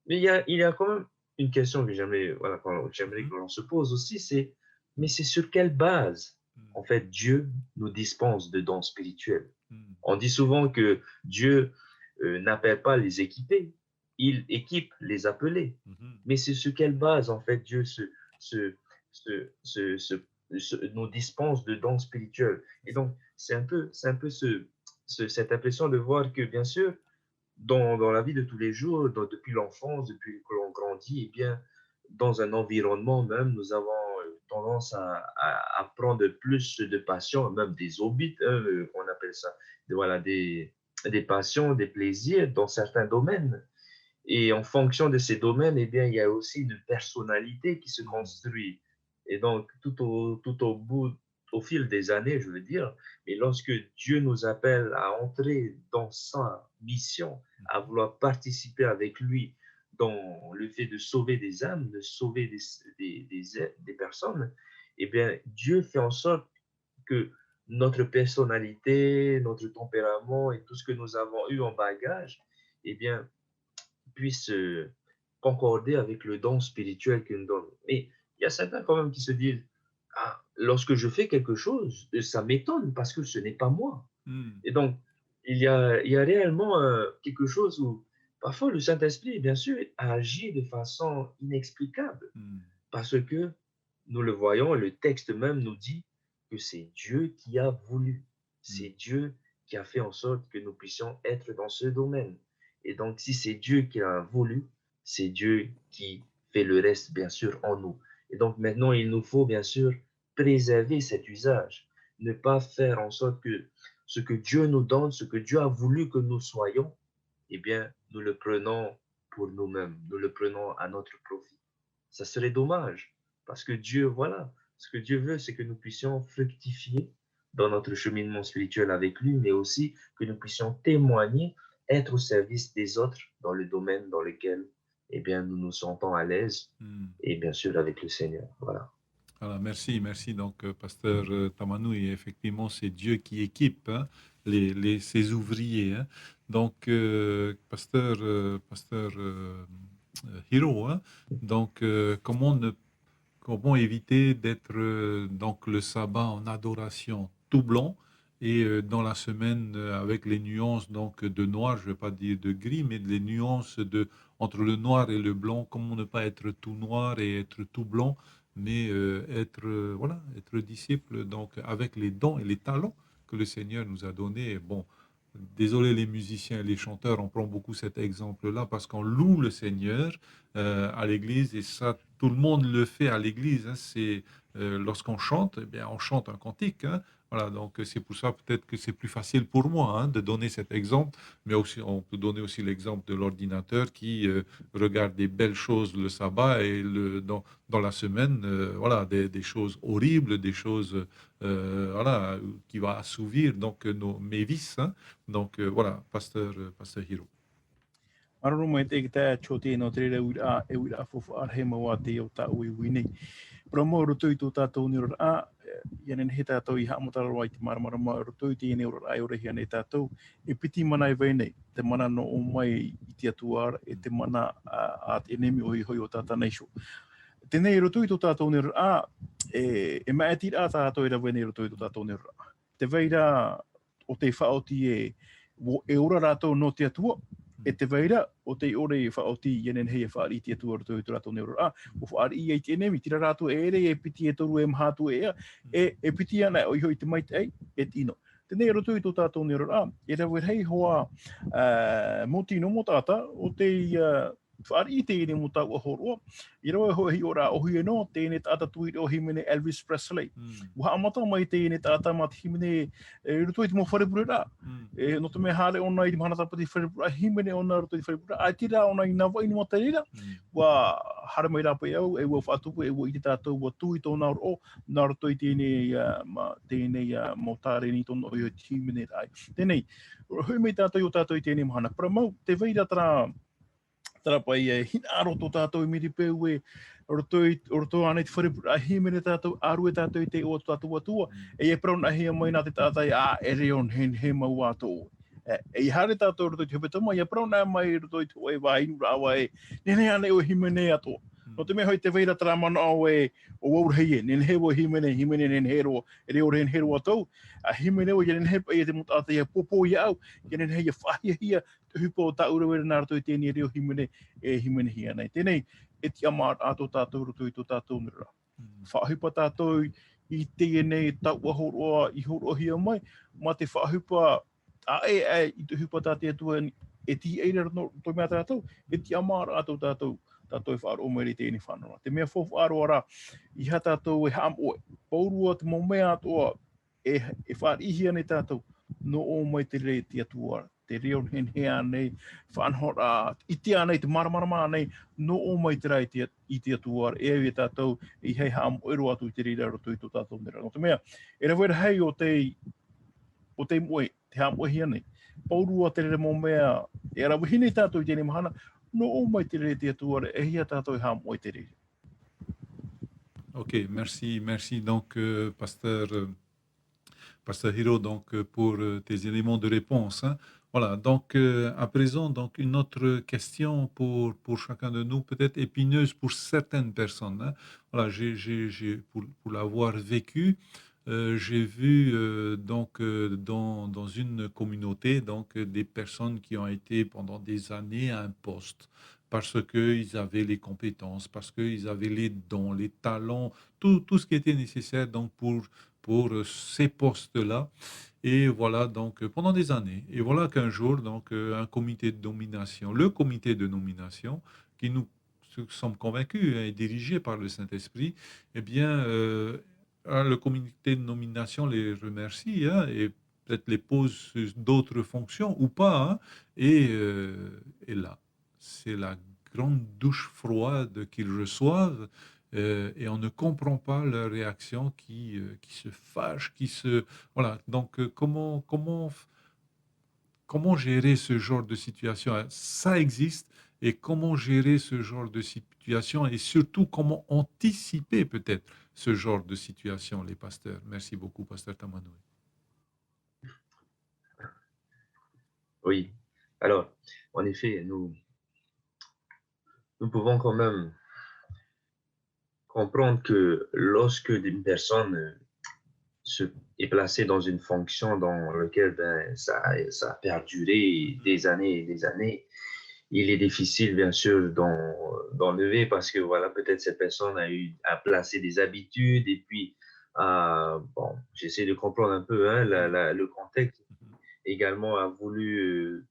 Mais il y a quand même une question que j'aimerais, voilà, j'aimerais hmm, que l'on se pose aussi, c'est, mais c'est sur quelle base, hmm, en fait, Dieu nous dispense de dons spirituels? hmm, On dit souvent que Dieu n'appelle pas les équipés, il équipe les appelés. hmm, hmm. Mais c'est sur quelle base, en fait, Dieu se, se, se, se- nous dispense de dons spirituels? Et donc, c'est un peu cette impression de voir que, bien sûr, dans la vie de tous les jours, depuis l'enfance, depuis que l'on grandit, eh bien, dans un environnement même, nous avons tendance à prendre plus de passion, même des hobbies, hein, on appelle ça, voilà, des passions, des plaisirs dans certains domaines. Et en fonction de ces domaines, eh bien, il y a aussi une personnalité qui se Hmm. construit. Et donc, tout au bout, au fil des années, je veux dire, mais lorsque Dieu nous appelle à entrer dans sa mission, à vouloir participer avec lui dans le fait de sauver des âmes, de sauver des personnes, eh bien, Dieu fait en sorte que notre personnalité, notre tempérament et tout ce que nous avons eu en bagage, eh bien, puisse concorder avec le don spirituel qu'il nous donne. Mais il y a certains quand même qui se disent, ah, lorsque je fais quelque chose, ça m'étonne parce que ce n'est pas moi. Hmm. Et donc, il y a réellement quelque chose où parfois le Saint-Esprit, bien sûr, agit de façon inexplicable Hmm. parce que nous le voyons, le texte même nous dit que c'est Dieu qui a voulu. Hmm. C'est Dieu qui a fait en sorte que nous puissions être dans ce domaine. Et donc, si c'est Dieu qui a voulu, c'est Dieu qui fait le reste, bien sûr, en nous. Et donc, maintenant, il nous faut, bien sûr, préserver cet usage. Ne pas faire en sorte que ce que Dieu nous donne, ce que Dieu a voulu que nous soyons, eh bien, nous le prenons pour nous-mêmes, nous le prenons à notre profit. Ça serait dommage, parce que Dieu, voilà, ce que Dieu veut, c'est que nous puissions fructifier dans notre cheminement spirituel avec lui, mais aussi que nous puissions témoigner, être au service des autres dans le domaine dans lequel, eh bien, nous nous sentons à l'aise, Hmm. et bien sûr avec le Seigneur. Voilà. Voilà, merci, merci. Donc, pasteur Tamanou, et effectivement, c'est Dieu qui équipe hein, ses ouvriers. Hein. Donc, pasteur Hiro, hein, donc, comment éviter d'être donc le sabbat en adoration tout blanc et dans la semaine avec les nuances donc de noir, je ne vais pas dire de gris, mais les nuances entre le noir et le blanc, comment ne pas être tout noir et être tout blanc, mais être voilà, être disciple donc avec les dons et les talents que le Seigneur nous a donnés. Bon, désolé les musiciens et les chanteurs, on prend beaucoup cet exemple-là parce qu'on loue le Seigneur à l'église et ça, tout le monde le fait à l'église. Hein, c'est lorsqu'on chante, eh bien, on chante un cantique. Hein, voilà, donc c'est pour ça peut-être que c'est plus facile pour moi hein, de donner cet exemple, mais aussi on peut donner aussi l'exemple de l'ordinateur qui regarde des belles choses le sabbat et dans la semaine, voilà, des choses horribles, des choses voilà, qui va assouvir donc mes vices. Hein. Donc voilà, pasteur Hiro. Maruru mai te kita chote no te reu e wira fofu ar he mawa te o ta ui wini. Promo rutu i tō tātou ni rora ianen he tātou I haamutara wai te maramarama rutu I te ene rora ai orehi ane tātou e piti mana I vai nei te mana no o mai I te atuara e te mana a te enemi o I hoi o tāta neisho. Tēnei rutu I tō tātou ni rora e mai ati rā tātou e rawe nei rutu I tō tātou ni rora. Te veira o te whaoti e ora rātou no te atua e te veira o te ore e whaoti ienen hei e whaari te atua rutu I tō rātou ni rora. O whaari I te enemi, tira rātou e ere e piti e toru e mahatu e ea, e piti ana o iho I te maite ei, e tino. Tēnei rutu I tō tātou ni rora, e rawe hei hoa mo tino mo tāta o te whaari I te ene mo tau ahoroa. I rawe hoa hi ora ohi e no, te ene tāta tui o himene Elvis Presley. Waha amata mai te ene tāta mat himene rutu I te mo wharepure rā. No te mea hare ona I te mahana tapa te wharepura, himene ona rutu I te wharepura, ai tira ona I nawa inu mata reira. Wa hare mai rāpa e au, e ua whaatupu, e ua I te tātou, wa tui tōna ro, nā rutu I tēnei mo tāre ni tōna o I te himene rai. Tēnei, hui mei tātou I tātou I tēnei mahana. Para mau, te veira tara pai e hina aro tō tātou I miri peu e roto anei te wharepura himene tātou aru e tātou I te o tātou atua e prauna hea mai nā te tātai e reon he mau ato e hare tātou roto I te hupetama e prauna mai roto I te oe wā inu rāwa nene ane o himene ato no te mea hoi te veira tara mana o o waurhei nene he o himene nene hero e reo ren hero atou himene o nene he pai e te mutata I popo I au nene he whahia hia te hupo o ta urawere nā roto I tēnei reo himene himene hia nei. Tēnei, e ti ama ato tātou roto I tō tātou nira. Whahupa tātou I tēnei tau ahoroa I horoa hia mai, ma te whahupa I te hupa tātou atua e ti eira tō mea tātou, e ti ama ato tātou e whaaro mai tēnei whanau. Te mea whofu aroara, I ha tātou e haam oe, paurua te mo mea atoa e whaarihia nei tātou, no o mai te re te atua. Te reo hen hea nei, whanhora, I te anei, te maramarama nei, no o mai te rai I te atua, e au e tātou, I hei haam oero atu I te rira roto I tō tātou nera. No te mea, e rawera hei o te moe, te haam oe hia nei, paurua te re mo mea, e rawahi nei tātou I tēnei mahana, no o mai te re te atua, e hia tātou I haam oe te rira. Ok, merci donc Pasteur Hiro donc pour tes éléments de réponse. Hein. Voilà, donc à présent, donc une autre question pour chacun de nous, peut-être épineuse pour certaines personnes. Hein. Voilà, pour l'avoir vécu, j'ai vu donc dans une communauté donc des personnes qui ont été pendant des années à un poste parce qu'ils avaient les compétences, parce qu'ils avaient les dons, les talents, tout ce qui était nécessaire donc pour ces postes-là. Et voilà, donc, pendant des années. Et voilà qu'un jour, donc, un comité de nomination, le comité de nomination, qui nous sommes convaincus est dirigé par le Saint-Esprit, eh bien, le comité de nomination les remercie hein, et peut-être les pose sur d'autres fonctions ou pas. Hein, et là, c'est la grande douche froide qu'ils reçoivent. Et on ne comprend pas leur réaction qui se fâche, voilà. Donc, comment gérer ce genre de situation? Ça existe. Et comment gérer ce genre de situation? Et surtout, comment anticiper peut-être ce genre de situation, les pasteurs? Merci beaucoup, pasteur Tamanoui. Oui. Alors, en effet, nous pouvons quand même comprendre que lorsque une personne est placée dans une fonction dans laquelle ça a perduré des années et des années, il est difficile bien sûr d'enlever parce que voilà, peut-être cette personne a placé des habitudes et puis bon, j'essaie de comprendre un peu hein, le contexte. Également a voulu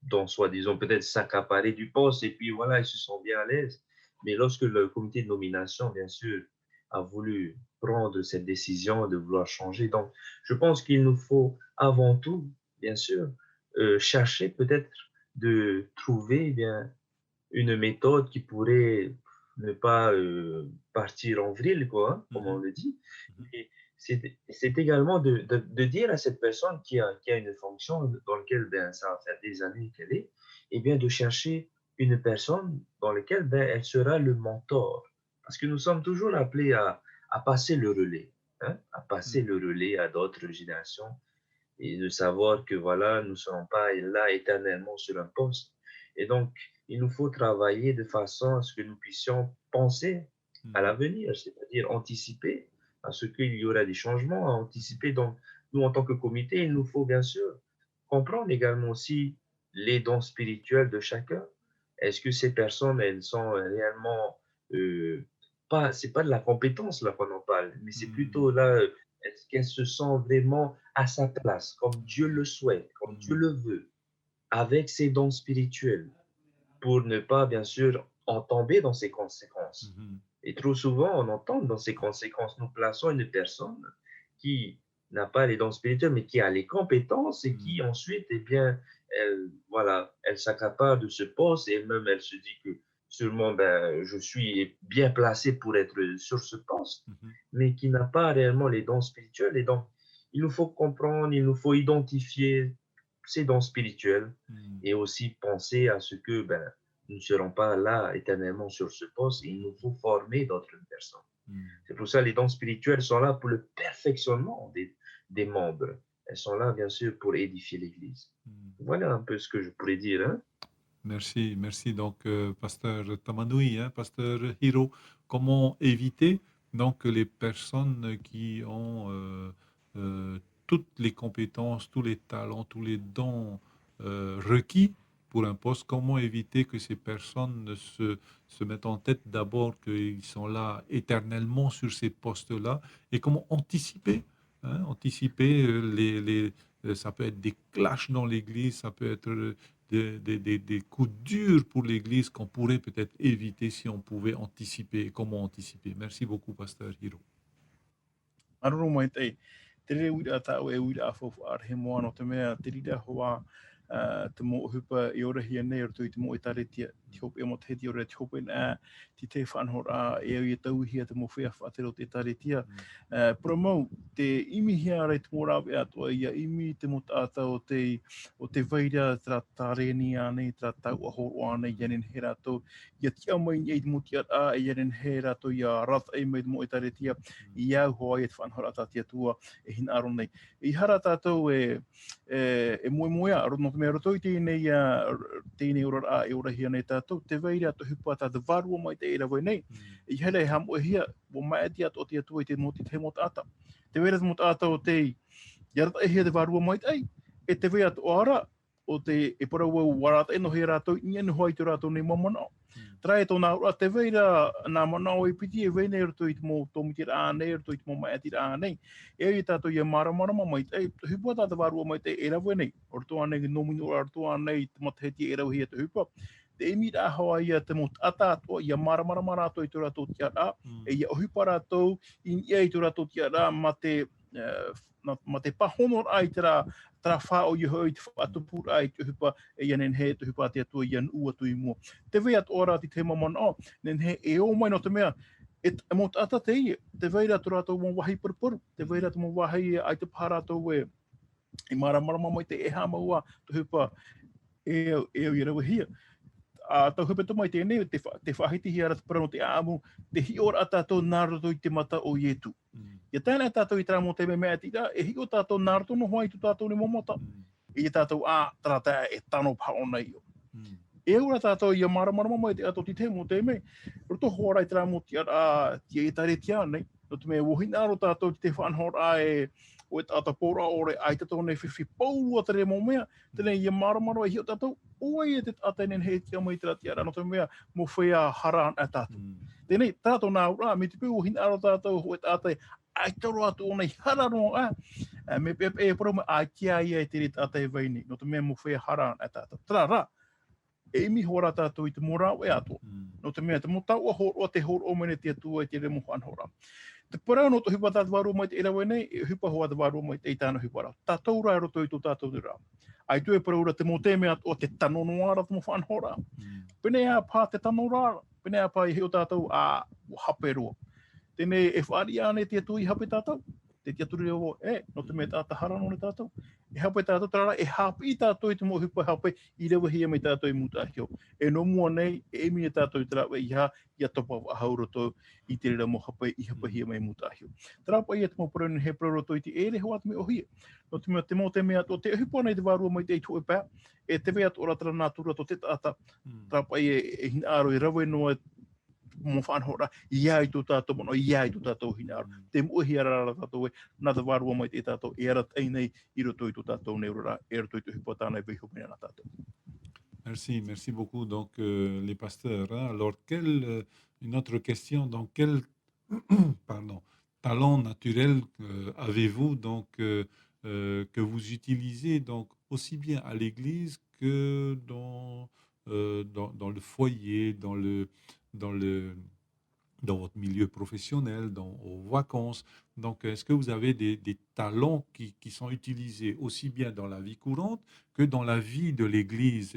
donc soi-disant peut-être s'accaparer du poste et puis voilà, ils se sont bien à l'aise. Mais lorsque le comité de nomination, bien sûr, a voulu prendre cette décision de vouloir changer, donc je pense qu'il nous faut avant tout, bien sûr, chercher peut-être de trouver eh bien, une méthode qui pourrait ne pas partir en vrille, quoi, hein, comme on le dit. Et c'est également de dire à cette personne qui a une fonction dans laquelle ben, ça va faire des années qu'elle est, et bien de chercher une personne dans laquelle ben, elle sera le mentor. Parce que nous sommes toujours appelés à passer le relais, hein, à passer le relais à d'autres générations et de savoir que voilà, nous ne serons pas là éternellement sur un poste. Et donc, il nous faut travailler de façon à ce que nous puissions penser à l'avenir, c'est-à-dire anticiper à ce qu'il y aura des changements, à anticiper. Donc, nous, en tant que comité, il nous faut bien sûr comprendre également aussi les dons spirituels de chacun. Est-ce que ces personnes, elles sont réellement pas, c'est pas de la compétence là qu'on en parle, mais c'est plutôt là, est-ce qu'elle se sent vraiment à sa place, comme Dieu le souhaite, comme Dieu le veut, avec ses dons spirituels, pour ne pas, bien sûr, en tomber dans ses conséquences. Et trop souvent, on entend dans ces conséquences, nous plaçons une personne qui n'a pas les dons spirituels, mais qui a les compétences et qui ensuite, eh bien, elle, voilà, elle s'accapare de ce poste et même elle se dit que sûrement, ben, je suis bien placé pour être sur ce poste, mais qui n'a pas réellement les dons spirituels. Et donc, il nous faut comprendre, il nous faut identifier ces dons spirituels et aussi penser à ce que, ben, nous ne serons pas là éternellement sur ce poste et il nous faut former d'autres personnes. C'est pour ça que les dons spirituels sont là pour le perfectionnement des membres. Elles sont là, bien sûr, pour édifier l'Église. Voilà un peu ce que je pourrais dire. Hein? Merci, merci. Donc, Pasteur Tamanoui, hein, Pasteur Hiro, comment éviter donc que les personnes qui ont toutes les compétences, tous les talents, tous les dons requis pour un poste, comment éviter que ces personnes ne se mettent en tête d'abord qu'ils sont là éternellement sur ces postes-là et comment anticiper, hein, anticiper ça peut être des clashs dans l'Église, ça peut être des coups durs pour l'Église qu'on pourrait peut-être éviter si on pouvait anticiper. Comment anticiper? Merci beaucoup, Pasteur Hiro. Aroro mai te tere wira ta o e wira a fofu ar he moa no te mea te rira hoa te mo hupa i ora hia nei or tui te mo i tare tia te hope e mo te heti ora te hope na ti te whanhora e au i tau hia te mo whea whaatero te tare tia pura mau te imi hia rei te mo rawe atua ia imi te mo tāta o te vaira tra tareni anei tra tau ahoro anei ianen he rato ia tia mai i te mo tia a ianen he rato ia rata e mai te mo i tare tia i au hoa i te whanhora tatia tua e hina aro nei. I hara tātou e moe aro no te mea roto i tēnei ora a e ora hia nei tātou, te veire ato hupa tātou varua mai te era voi nei, i hele ha moe hia, o mai ati ato o tia tua i te moti te mota ata. Te veire te mota ata o te yarata e hia te varua mai te e te veire ato o ara, o te e para ua warata e no hea rātou, i anu hoi te rātou nei mamana. Trai tō nā ura te veira nā mana o i piti e veine e rato i te mō tōmiti rānei, rato i te mō mai ati rānei. E i tātou ia maramarama mai te, hupua tātou varua mai te e rawe nei. Orto anei nomini ora orto anei te mataheti e rau hia te hupa. Te imi rā hoa ia te mō tata atua, ia maramarama rātou i tō rātou tia rā. E ia ohipa rātou, ia i tō rātou tia rā ma te pahono ai te rā, tra wha o i hoi te whaatupu ai te hupa e ia nen he te hupa te atua i an ua tui mua. Te vea to ora ti te mamana o, nen he e o mai no te mea, e mo tata te ia, te veira tu rātou mō wahi parupuru, te veira tu mō wahi ai te pārātou e maramarama mai te e hamaua te hupa e au i rawa hia. Tau hupe tu mai tēnei, te whahiti hi ara te parano te āmu, te hi ora a tātou nārato i te mata o Ietu. Ia tēnei tātou i tērā mō te mea tira, e hi o tātou nārato no hoa i tu tātou ni momota. E tātou tārata e tano pao nei o. E ura tātou ia maramarama mai te ato ti te mō te mei, roto horai tērā mō tia tia e tare tia nei, no te mea wohina aro tātou ti te whanhora e o e tātou pōra ore ai tātou nei whiwhi paurua tere mō mea, tēnei ia maramarama i hi o tātou, oi e te tātei nen he tia mai tērā tia no te mea mō whea haran a tātou. Tēnei tātou nā ura, me te pū wohina aro tātou ho e tātei, ai toro atu o nei harano me pepe e poro me ai kia ia e tere tātei vaini, no te mea mō whea haran a tātou. Tērā rā, e mi hora tātou i te mora o e ato. No te mea, te mo tau a horo te horo o mene te atua i te remo whanhora. Te parau no te hupa tātou waru mai te era nei, e hupa hoa te waru mai te i tāna hupa rā. Tātou rā roto i tō tātou ni rā. Ai tu e parau rā te mo te mea o te tano noara te mo whanhora. Pene a pā te tano rā, pene a pā i heo tātou a hape roa. Tēnei e whaari ane te atua i hape tātou. te tia turi o no te me tāta harano ne tātou. E hape tātou tarara, e hape i tātou i te mo hipa hape, i rewa hia me tātou i mutahio. E no mua nei, e emi e tātou i tarawa i ha, i a topa wa hauro tō, i te rira mo hape, i hapa hia me mutahio. Tarawa i a te mo porenu he proro tō i te ere hoa te me ohia. No te mea te mea tō te hipa nei te warua mai te i tō e pā, e te wea tō ratara nā tura tō te tāta, tarawa i hina aro i rawe noa mo whanhora, ia i tō tātou mono, ia i tō tātou hina aro. Te muhi arara tātou e, nā te warua mai te tātou, e ara teinei i roto i tō tātou neurora, e roto i tō hipa tānei vehi hopina nā tātou. Merci, merci beaucoup. Donc, les pasteurs, hein. Alors, une autre question, dans quel pardon, talent naturel avez-vous donc, que vous utilisez donc, aussi bien à l'église que dans le foyer, dans votre milieu professionnel, dans vos vacances. Donc, est-ce que vous avez des talents qui sont utilisés aussi bien dans la vie courante que dans la vie de l'Église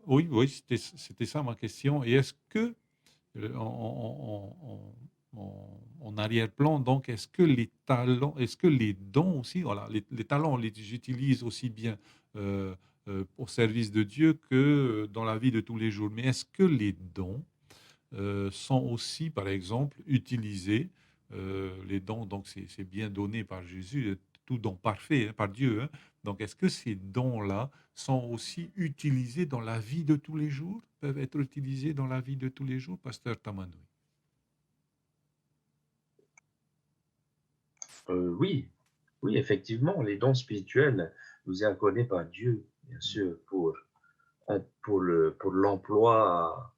oui, c'était ça ma question. Et est-ce que, en arrière-plan, donc, est-ce que les talents, est-ce que les dons aussi, voilà, les talents, on les utilise aussi bien au service de Dieu que dans la vie de tous les jours. Mais est-ce que les dons sont aussi, par exemple, utilisés, les dons, donc c'est bien donné par Jésus, tout don parfait, hein, par Dieu. Hein. Donc, est-ce que ces dons-là sont aussi utilisés dans la vie de tous les jours, peuvent être utilisés dans la vie de tous les jours, Pasteur Tamanoui? Oui, effectivement, les dons spirituels nous est accordé par Dieu, bien sûr, pour l'emploi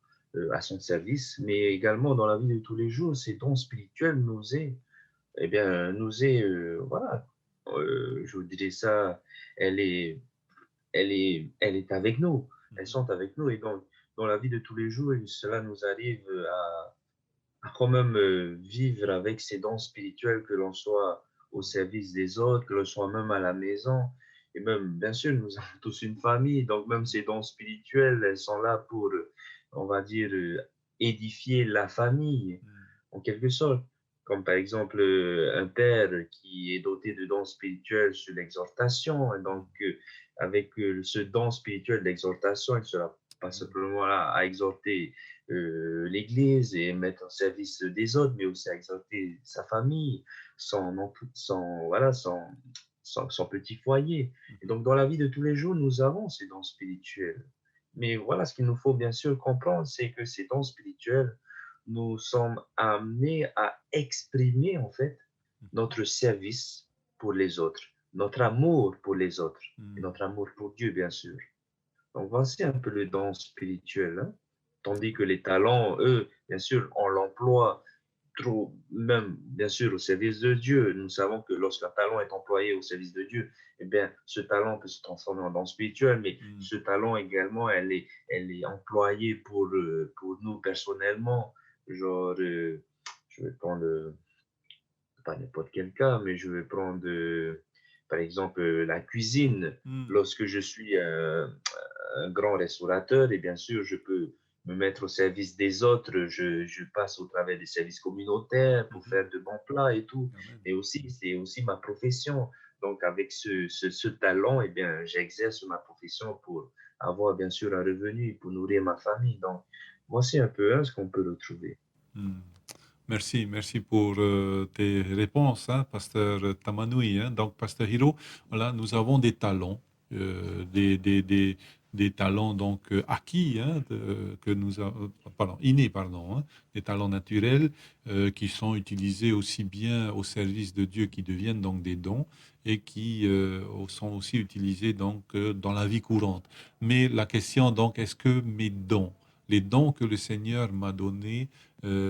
à son service, mais également dans la vie de tous les jours, ces dons spirituels voilà, je vous dirais ça, elle est avec nous, elles sont avec nous, et donc dans la vie de tous les jours, cela nous arrive à quand même vivre avec ces dons spirituels, que l'on soit au service des autres, que l'on soit même à la maison. Et même, bien sûr, nous avons tous une famille, donc même ces dons spirituels, elles sont là pour, on va dire, édifier la famille, en quelque sorte. Comme par exemple un père qui est doté de dons spirituels sur l'exhortation. Et donc, avec ce don spirituel d'exhortation, il ne sera pas simplement là à exhorter l'Église et mettre en service des autres, mais aussi à exhorter sa famille, son petit foyer. Et donc, dans la vie de tous les jours, nous avons ces dons spirituels. Mais voilà, ce qu'il nous faut bien sûr comprendre, c'est que ces dons spirituels, nous sommes amenés à exprimer en fait notre service pour les autres, notre amour pour les autres, et notre amour pour Dieu, bien sûr. Donc, voici un peu le don spirituel. Hein? Tandis que les talents, eux, bien sûr, on l'emploie trop, même bien sûr au service de Dieu. Nous savons que lorsqu'un talent est employé au service de Dieu, eh bien, ce talent peut se transformer en don spirituel, mais ce talent également, elle est employée pour nous personnellement. Genre, je vais prendre, pas n'importe quel cas, mais je vais prendre, par exemple, la cuisine. Lorsque je suis un grand restaurateur, et bien sûr, je peux me mettre au service des autres, je passe au travers des services communautaires pour faire de bons plats et tout. Et aussi, c'est aussi ma profession. Donc, avec ce talent, eh bien, j'exerce ma profession pour avoir, bien sûr, un revenu, pour nourrir ma famille. Donc, voici un peu ce qu'on peut retrouver. Merci pour tes réponses, hein, Pasteur Tamanoui. Hein. Donc, Pasteur Hiro, voilà, nous avons des talents, des talents donc acquis, hein, que nous avons, innés, hein, des talents naturels qui sont utilisés aussi bien au service de Dieu, qui deviennent donc des dons, et qui sont aussi utilisés donc dans la vie courante. Mais la question donc, est-ce que mes dons, les dons que le Seigneur m'a donnés,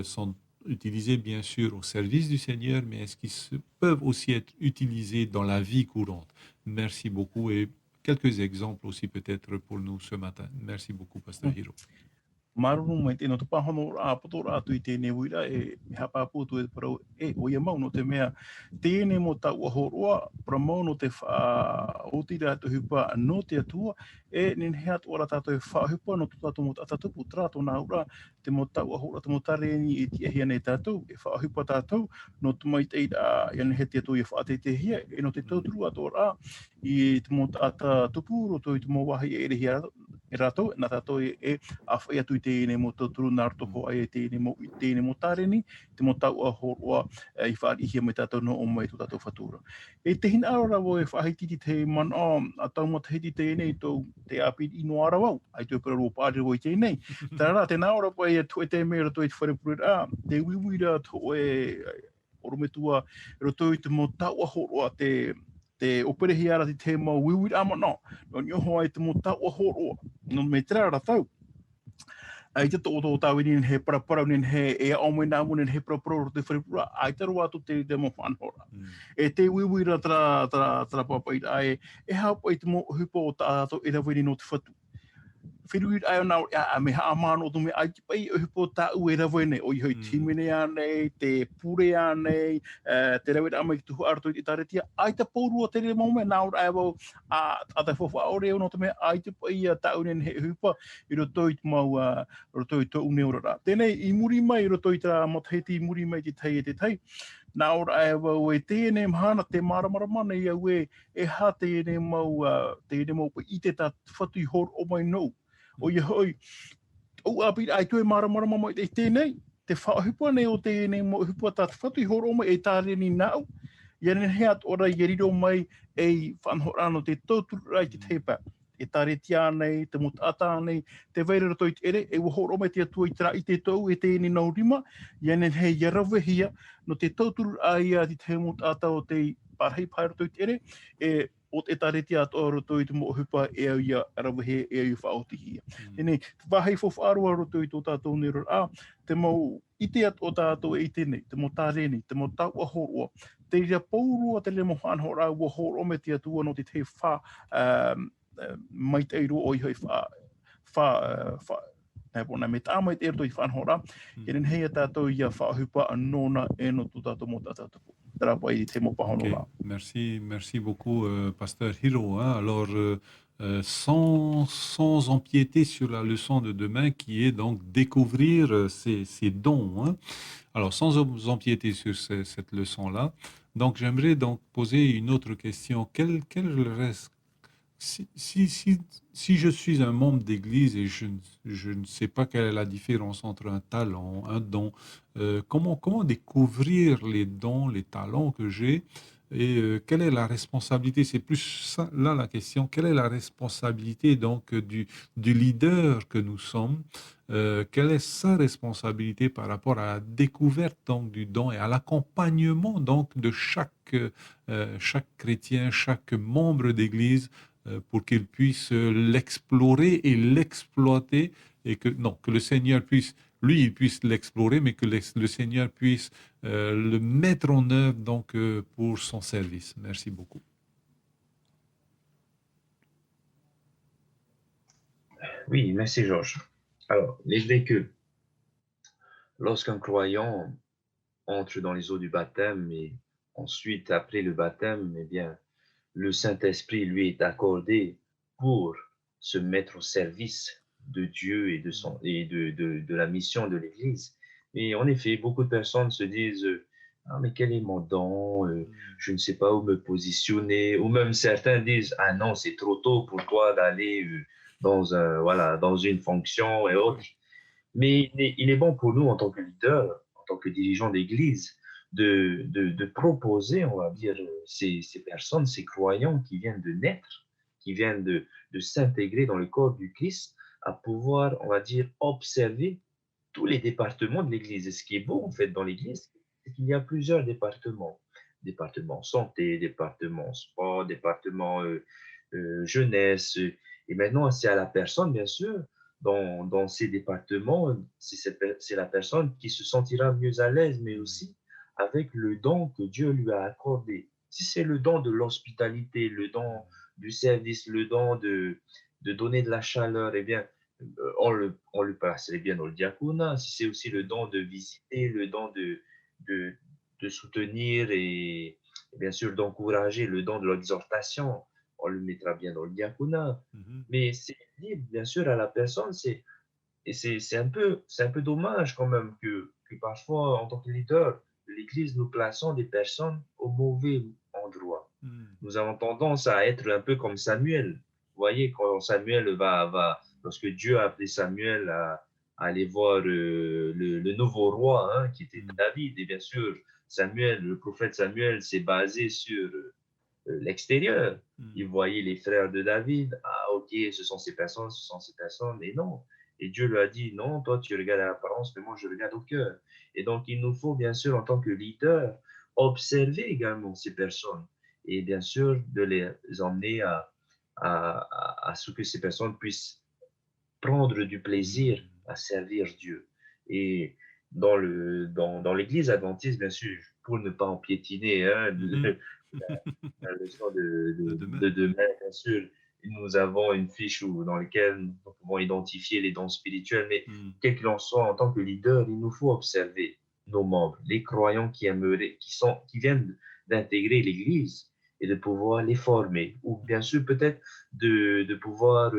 sont utilisés bien sûr au service du Seigneur, mais est-ce qu'ils peuvent aussi être utilisés dans la vie courante? Merci beaucoup, et quelques exemples aussi peut-être pour nous ce matin. Merci beaucoup, Pasteur Hiro. Marunu mai te no te pahono a patora atu I tēnei uira e hapa putu e parau e o ia mau no te mea tēnei mo tau ahoroa para mau no te otira atu hipa no te atua e nin he atu ora tātou e whahipa no tutato mo tatatupu trato nā ura te mo tau ahora te mo tareni e tia hia nei tātou e whahipa tātou no te mai tei iane he te atu i whaate te hia e no te tauturu atu ora I te mo tata tupu roto I te mo wahi e rehia e rato, nā tātou e awhai atu I tēnei mo tauturu nā rotoko ai e tēnei mo tāreni, te mo tau a horoa I whaari ihia mai tātou no o mai tō tātou whatura. E te hina ara rawo e whahititi te man a tau mo te hiti tēnei tō te api ino ara wau, ai tō pera rō pāri rō I tēnei. Tā rā, te nā ora pai e tue te mea rato I te wharepurera, te wiwira tō e orometua rato I te mo tau a horoa te operehi ara te mau wiwira ama no. No nioho ai te mo tau a horoa. No me tera tau. Ai te tō tau inin he paraparau nin he e aumai nā muna he paraparau te wharepura. Ai te roa atu te mo whanhora. E te wiwira tra papai ai e haupa I te mo hupa o tātou e rawini no te whatu. Whiruir ai ona a me ha amano o me ai pai o hipo ta u e rawene o I hoi timene anei, te pure anei, te rawene amai tuhu arto I taretia, ai te pōrua te re maume, nā ora ai wau a te whawha ore o no te mea, ai te pai a ta unen he hupa, I roto I te mau, roto I tō une ora rā. Tēnei, I muri mai, I roto I tā motheti, I muri mai te tai e te tai, nā ora ai wau e tēnei mahana, te maramara mana I au e ha tēnei mau pa I te tā whatu I hor o mai nou. O ia hoi, o api ai tue maramara mama I tēnei, te whaohipa nei o tēnei mo hipa tā whatu I horo mai e tāreni nāu, ia nen he at ora I riro mai e whanhorano te tauturu rai te teipa, e tāreti anei, te mutata anei, te veirera toi te ere, e wahoro mai te atua I tera I te tau e tēnei nau rima, ia nen he yarawe hia, no te tauturu ai a te te mutata o te parhei paira toi te ere, e o te tareti atoa roto I te mo hupa e au ia arawahe e au whaoti hia. Tēnei, wahai whawharua roto I tō tātou nero te mau ite at o tātou e tēnei, te mo tāreni, te mo tau ahoroa, te ria paurua te le mo whanhora ua horo me te atua no te te wha mai te iro o I hoi nei bona me tāmai te erto I whanhora, e ren hei a tātou ia whahupa anona e no tō tātou mo tātou. Okay. Merci beaucoup, Pasteur Hiro. Hein. Alors, sans empiéter sur la leçon de demain, qui est donc découvrir ses dons. Hein. Alors, sans empiéter sur cette leçon-là, donc j'aimerais donc poser une autre question. Quel reste si je suis un membre d'église et je ne sais pas quelle est la différence entre un talent, un don, comment découvrir les dons, les talents que j'ai et quelle est la responsabilité? C'est plus ça, là la question. Quelle est la responsabilité donc du leader que nous sommes? Quelle est sa responsabilité par rapport à la découverte donc du don et à l'accompagnement donc de chaque chrétien, chaque membre d'église pour qu'il puisse l'explorer et l'exploiter et que le Seigneur puisse l'explorer, mais que le Seigneur puisse le mettre en œuvre donc pour son service. Merci beaucoup. Oui, merci Georges. Alors, il est vrai que lorsqu'un croyant entre dans les eaux du baptême et ensuite, après le baptême, eh bien, le Saint-Esprit lui est accordé pour se mettre au service de Dieu et de la mission de l'Église. Et en effet, beaucoup de personnes se disent « Ah, mais quel est mon don? Je ne sais pas où me positionner. » Ou même certains disent « Ah non, c'est trop tôt pour toi d'aller dans une fonction et autres. » Mais il est bon pour nous, en tant que leader, en tant que dirigeant d'Église, de proposer, on va dire, ces personnes, ces croyants qui viennent de naître, qui viennent de s'intégrer dans le corps du Christ, à pouvoir, on va dire, observer tous les départements de l'Église. Et ce qui est beau, en fait, dans l'Église, c'est qu'il y a plusieurs départements. Département santé, département sport, département jeunesse. Et maintenant, c'est à la personne, bien sûr, dans ces départements, c'est la personne qui se sentira mieux à l'aise, mais aussi avec le don que Dieu lui a accordé. Si c'est le don de l'hospitalité, le don du service, le don de donner de la chaleur, eh bien, on le passerait bien dans le diaconat. Si c'est aussi le don de visiter, le don de, de soutenir et bien sûr d'encourager, le don de l'exhortation, on le mettra bien dans le diaconat. Mhm. Mais c'est libre, bien sûr, à la personne. Et c'est un peu dommage quand même que parfois, en tant que leader de l'Église, nous plaçons des personnes au mauvais endroit. Mhm. Nous avons tendance à être un peu comme Samuel. Vous voyez, quand Samuel lorsque Dieu a appelé Samuel à aller voir le nouveau roi, hein, qui était David, et bien sûr, Samuel, le prophète Samuel, s'est basé sur l'extérieur. Il voyait les frères de David. Ah, ok, ce sont ces personnes, ce sont ces personnes. Et non. Et Dieu lui a dit, non, toi, tu regardes à l'apparence, mais moi, je regarde au cœur. Et donc, il nous faut, bien sûr, en tant que leader, observer également ces personnes. Et bien sûr, de les emmener à ce que ces personnes puissent prendre du plaisir à servir Dieu. Et dans l'Église adventiste, bien sûr, pour ne pas en piétiner, hein, la leçon De demain. de demain, bien sûr, nous avons une fiche dans laquelle nous pouvons identifier les dons spirituels, mais quel qu'il en soit, en tant que leader, il nous faut observer nos membres, les croyants qui viennent d'intégrer l'Église et de pouvoir les former, ou bien sûr peut-être de pouvoir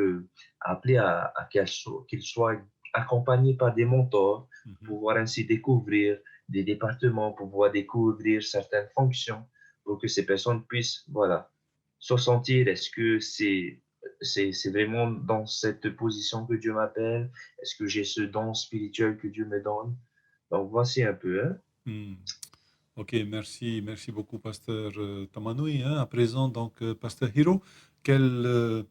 appeler à qu'ils soient accompagnés par des mentors, pouvoir ainsi découvrir des départements, pouvoir découvrir certaines fonctions, pour que ces personnes puissent, voilà, se sentir, est-ce que c'est vraiment dans cette position que Dieu m'appelle? Est-ce que j'ai ce don spirituel que Dieu me donne? Donc, voici un peu, hein. Ok, merci beaucoup, Pasteur Tamanui. Hein. À présent, donc, Pasteur Hiro, quelle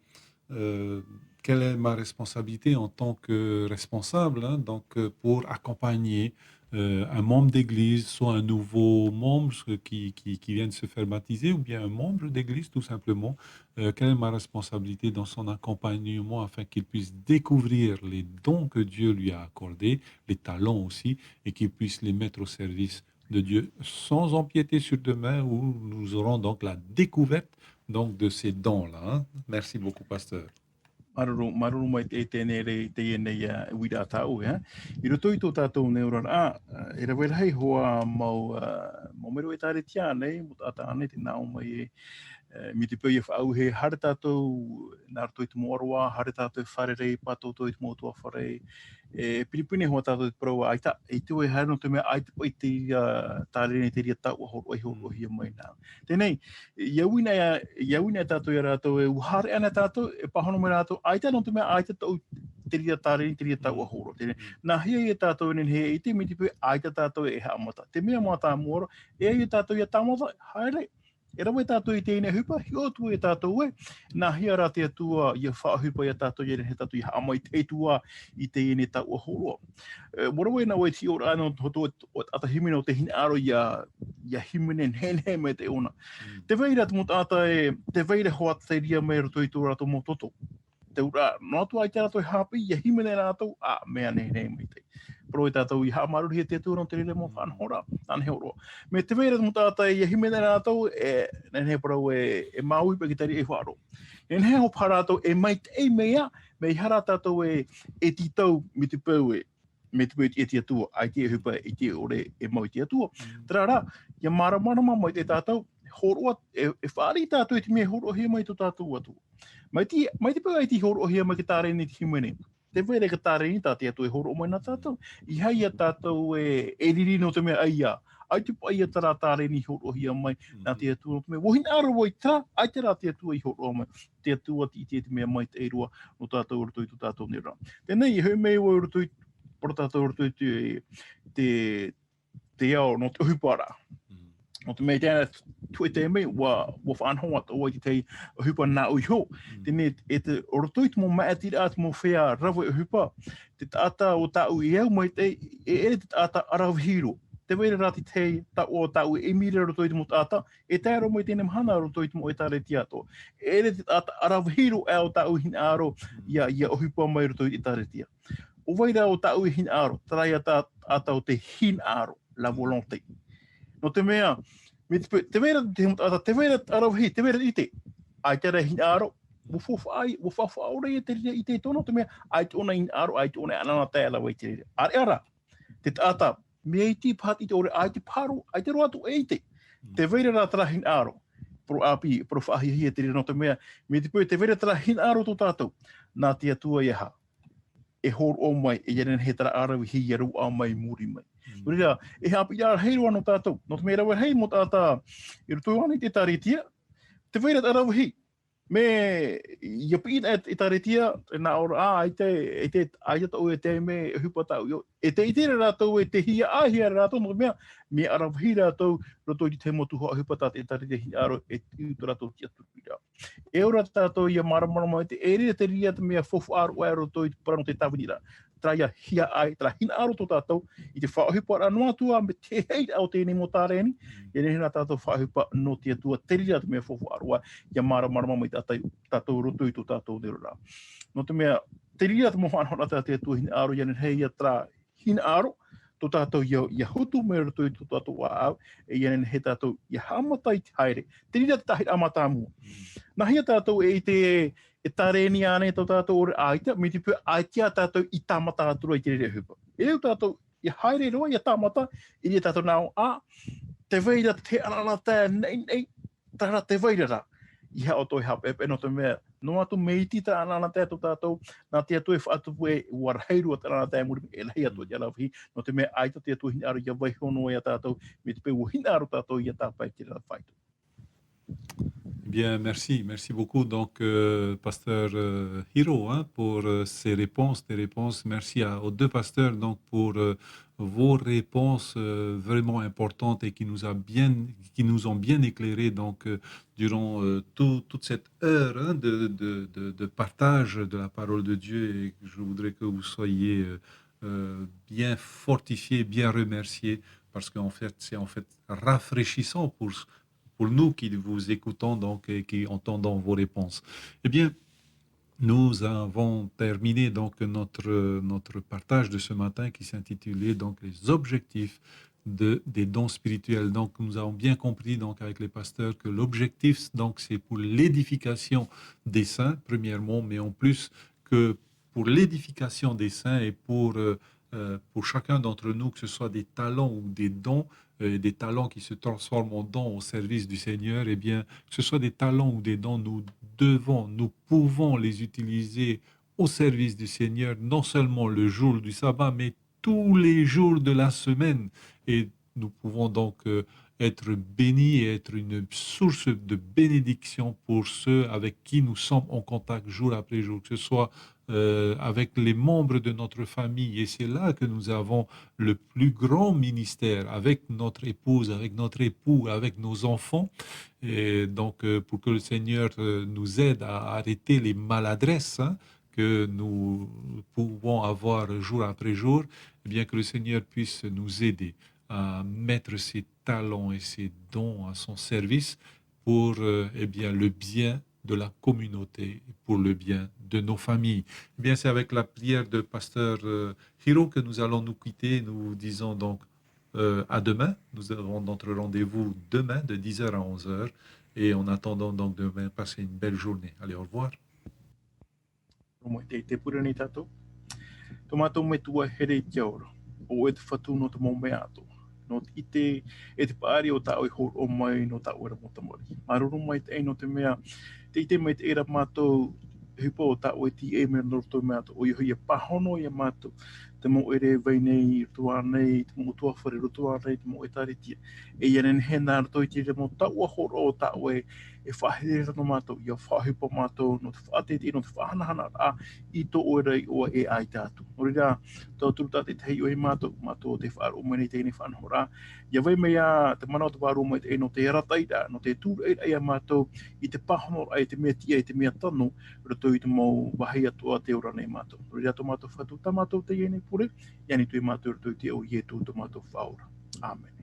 est ma responsabilité en tant que responsable, hein, donc, pour accompagner un membre d'église, soit un nouveau membre qui vient de se faire baptiser, ou bien un membre d'église, tout simplement. Quelle est ma responsabilité dans son accompagnement afin qu'il puisse découvrir les dons que Dieu lui a accordés, les talents aussi, et qu'il puisse les mettre au service de Dieu sans empiéter sur demain, où nous aurons donc la découverte donc, de ces dons-là. Hein. Merci beaucoup, Pasteur. Maruru mai te tēnei rei te ienei wira tau, I roto i tō tātou neurana, e ra wera hei hoa mau mero e tāre tia nei, mo tāta ane te nao mai mi te pēi e whaau he hare tātou nā roto i te moaroa, hare tātou whare rei, pātou i te motua whare, Pilipine hoa tātou te parau aita, e tue hare no te mea aita pai te tāre nei te ria tau a horo ai horo hia mai nā. Tēnei, iauina tātou i rātou e uhare ana tātou, e pahono mai rātou, aita no te mea aita tau te ria tāre nei te ria tau a horo. Nā hia i tātou nen he i te mi te pēi aita tātou e haamata. Te mea mā tā muara, e i tātou i a tāmata, haere. E rawa tātou i tēnei hupa, hio tua i tātou e, nā hia rā te atua i a whaahupa i a tātou i he tātou i haamai te tua i te ene tau a horoa. Morawa e nā wai ti ora anō hoto o atahimi no te hine aro i a himinen henhe me te ona. Te veira te mutata e, te veira hoa te ria me roto i tō rātou mo toto. Te ura, nō atua i te rātou i hapi, i a himinen rātou, mea nehe me te. Pro i tātou i haamaruri he te atua no te rele mo whanhora, nāne he oroa. Me te veira te mutata i a himinen rātou, nehe parau e maui pa ki tari e wharo. Nehe ho parātou e mai te e mea, me i hara tātou e titau mi te pau me te pau e te atua, ai te hupa i te ore e mau te atua. Tērā, ia maramarama mai te tātou, horoa, e whaari tātou i te mea horoa hea mai tō tātou atua. Mai te pau ai te horoa hea mai ki tāre ni te himene. Te where ka tāre ni tā te atu e horo o mai nā tātou. I hai a tātou e riri no te mea aia. Ai te pai a tara tāre ni horo hia mai nā te atu no te mea. Wohin aro wai tā, ai te rā te atu i horo o mai. Te atu ati i te mea mai te eirua no tātou roto i tō tātou nera. Tēnei, i hau mei wai roto i, para tātou roto i te ao no te uhupara. No te mea tēnā tue te mei, wa whanhoa tō wai te hupa nā uiho. Tēnei, e te orotoi te mō mea tira atu mō whea rawa e hupa. Te tāta o tāu i au mai te, te tāta arawhiro. Te weira rāti te tāu o tāu e mire orotoi te mō tāta, e tēro mai tēnei mhana orotoi te mō e tāre tiato. E te tāta arawhiro e o tāu hin aro, ia o hupa mai orotoi te tāre tia. O weira o tāu i hin aro, tarai ata o te hin aro, la volonté. No te mea, te vera te arawhi, te vera ite, ai te hin aro, ai, wo fa ora e te ria I te tono te mea, ai te ona in aro, ai te ona anana tai ala wei te ria. Are ara, te tata, me I ti pat I te ore, ai te paru, ai te roatu e te. Te veira rā tarahin aro. Pro api, pro whaahihia te ria no te mea, me te pui te veira tarahin aro tō tātou, nā te atua I ha. E hor o mai, e jenen he tara arawi hi aru a mai muri mai. Ria, e hapi ia heiru ano tātou. No te mea rawa hei mo tātā, I rutu ana I te taritia, te veira arawi hi. Me ia pi I taritia, nā ora, ai te tau e te me hupa tau. E te itere rātou e te hia ahia rātou, no te mea, me arawi hi rātou, roto I te motu hoa hupa tātou e taritia hi aro, e utu rātou tia tupira. E ora tātou ia maramarama te ere te ria te mea fofu aro e roto I parano te tawinira. Traia hia ai, tra hina aro tō tātou, I te whaohipa anua tua me te hei au tēnei mo tāreni, e rehina tātou whaohipa no te atua te ria te mea fofu aroa, ia maramarama mai tātou roto I tō tātou nero rā. No te mea, te ria te moha anhona te atua hina aro, ia hei ia tra hina aro, tō tātou ia hutu me roto I tō tātou au, e ia he tātou ia hamatai te haere, te ria te tahi amata mua. Nā hia tātou e te tareni ane tō tātou ore aita, me te pua aitia tātou I tāmata atura I te rere hupa. E reu tātou I haere roa, I tāmata, I rea tātou nāo, te veira te anana tā, nei, tāra te veira rā. I hea o toi hapepe, no te mea, no atu meiti tā anana tā tō tātou, nā te atu e whaatupu e warheirua tā anana tā muri, e lehi atua te alawihi, no te mea aita te atu hina aru, ia waihono e tātou, me te peu hina aru tātou, ia tāpai te rā whaitu. Bien, merci beaucoup donc pasteur Hiro pour ces réponses, tes réponses. Merci aux deux pasteurs donc pour vos réponses vraiment importantes et qui nous ont bien éclairés donc durant toute cette heure de partage de la parole de Dieu. Et je voudrais que vous soyez bien fortifiés, bien remerciés parce qu'en fait c'est rafraîchissant pour nous qui vous écoutons donc et qui entendons vos réponses. Eh bien, nous avons terminé donc notre partage de ce matin qui s'intitulait donc les objectifs des dons spirituels. Donc, nous avons bien compris donc avec les pasteurs que l'objectif donc c'est pour l'édification des saints premièrement, mais en plus que pour l'édification des saints et pour chacun d'entre nous, que ce soit des talents ou des dons, des talents qui se transforment en dons au service du Seigneur, eh bien, que ce soit des talents ou des dons, nous pouvons les utiliser au service du Seigneur, non seulement le jour du sabbat, mais tous les jours de la semaine. Et nous pouvons donc être bénis et être une source de bénédiction pour ceux avec qui nous sommes en contact jour après jour, que ce soit avec les membres de notre famille. Et c'est là que nous avons le plus grand ministère avec notre épouse, avec notre époux, avec nos enfants. Et donc, pour que le Seigneur nous aide à arrêter les maladresses que nous pouvons avoir jour après jour, eh bien que le Seigneur puisse nous aider à mettre ses talents et ses dons à son service pour eh bien, le bien de la communauté, pour le bien de nos familles. Eh bien, c'est avec la prière de pasteur Hiro que nous allons nous quitter. Nous disons donc à demain. Nous avons notre rendez-vous demain de 10h à 11h. Et en attendant donc demain, passez une belle journée. Allez, au revoir. No te pari o ta o hor o mai no ta ora mo tamori. Maruru mai te no te mea te mai te era mato hipo ta o ti e me no to mato o ia pahono ia mato te mo ere vai nei tua nei te mo tua fore tua nei te mo etaritia e ia nen hena to ti mo ta o hor o ta o e whahera no mato ia whahipo mato no te whaate no te whanahana a I to ora o e ai tātu. Orira tō turuta te hei o e mato te whaaro mene te ene whanahora. Ia vai mea te mana o te whaaro mai te no te rataira, no te tūra e a mato I te pahono ai te mea tia I te mea tano rato I te mau wahai atua te ora nei mato. Orira tō mato whatu tamato te ene pure, iani tui mato rato I te o ietu tō mato whaora. Amen.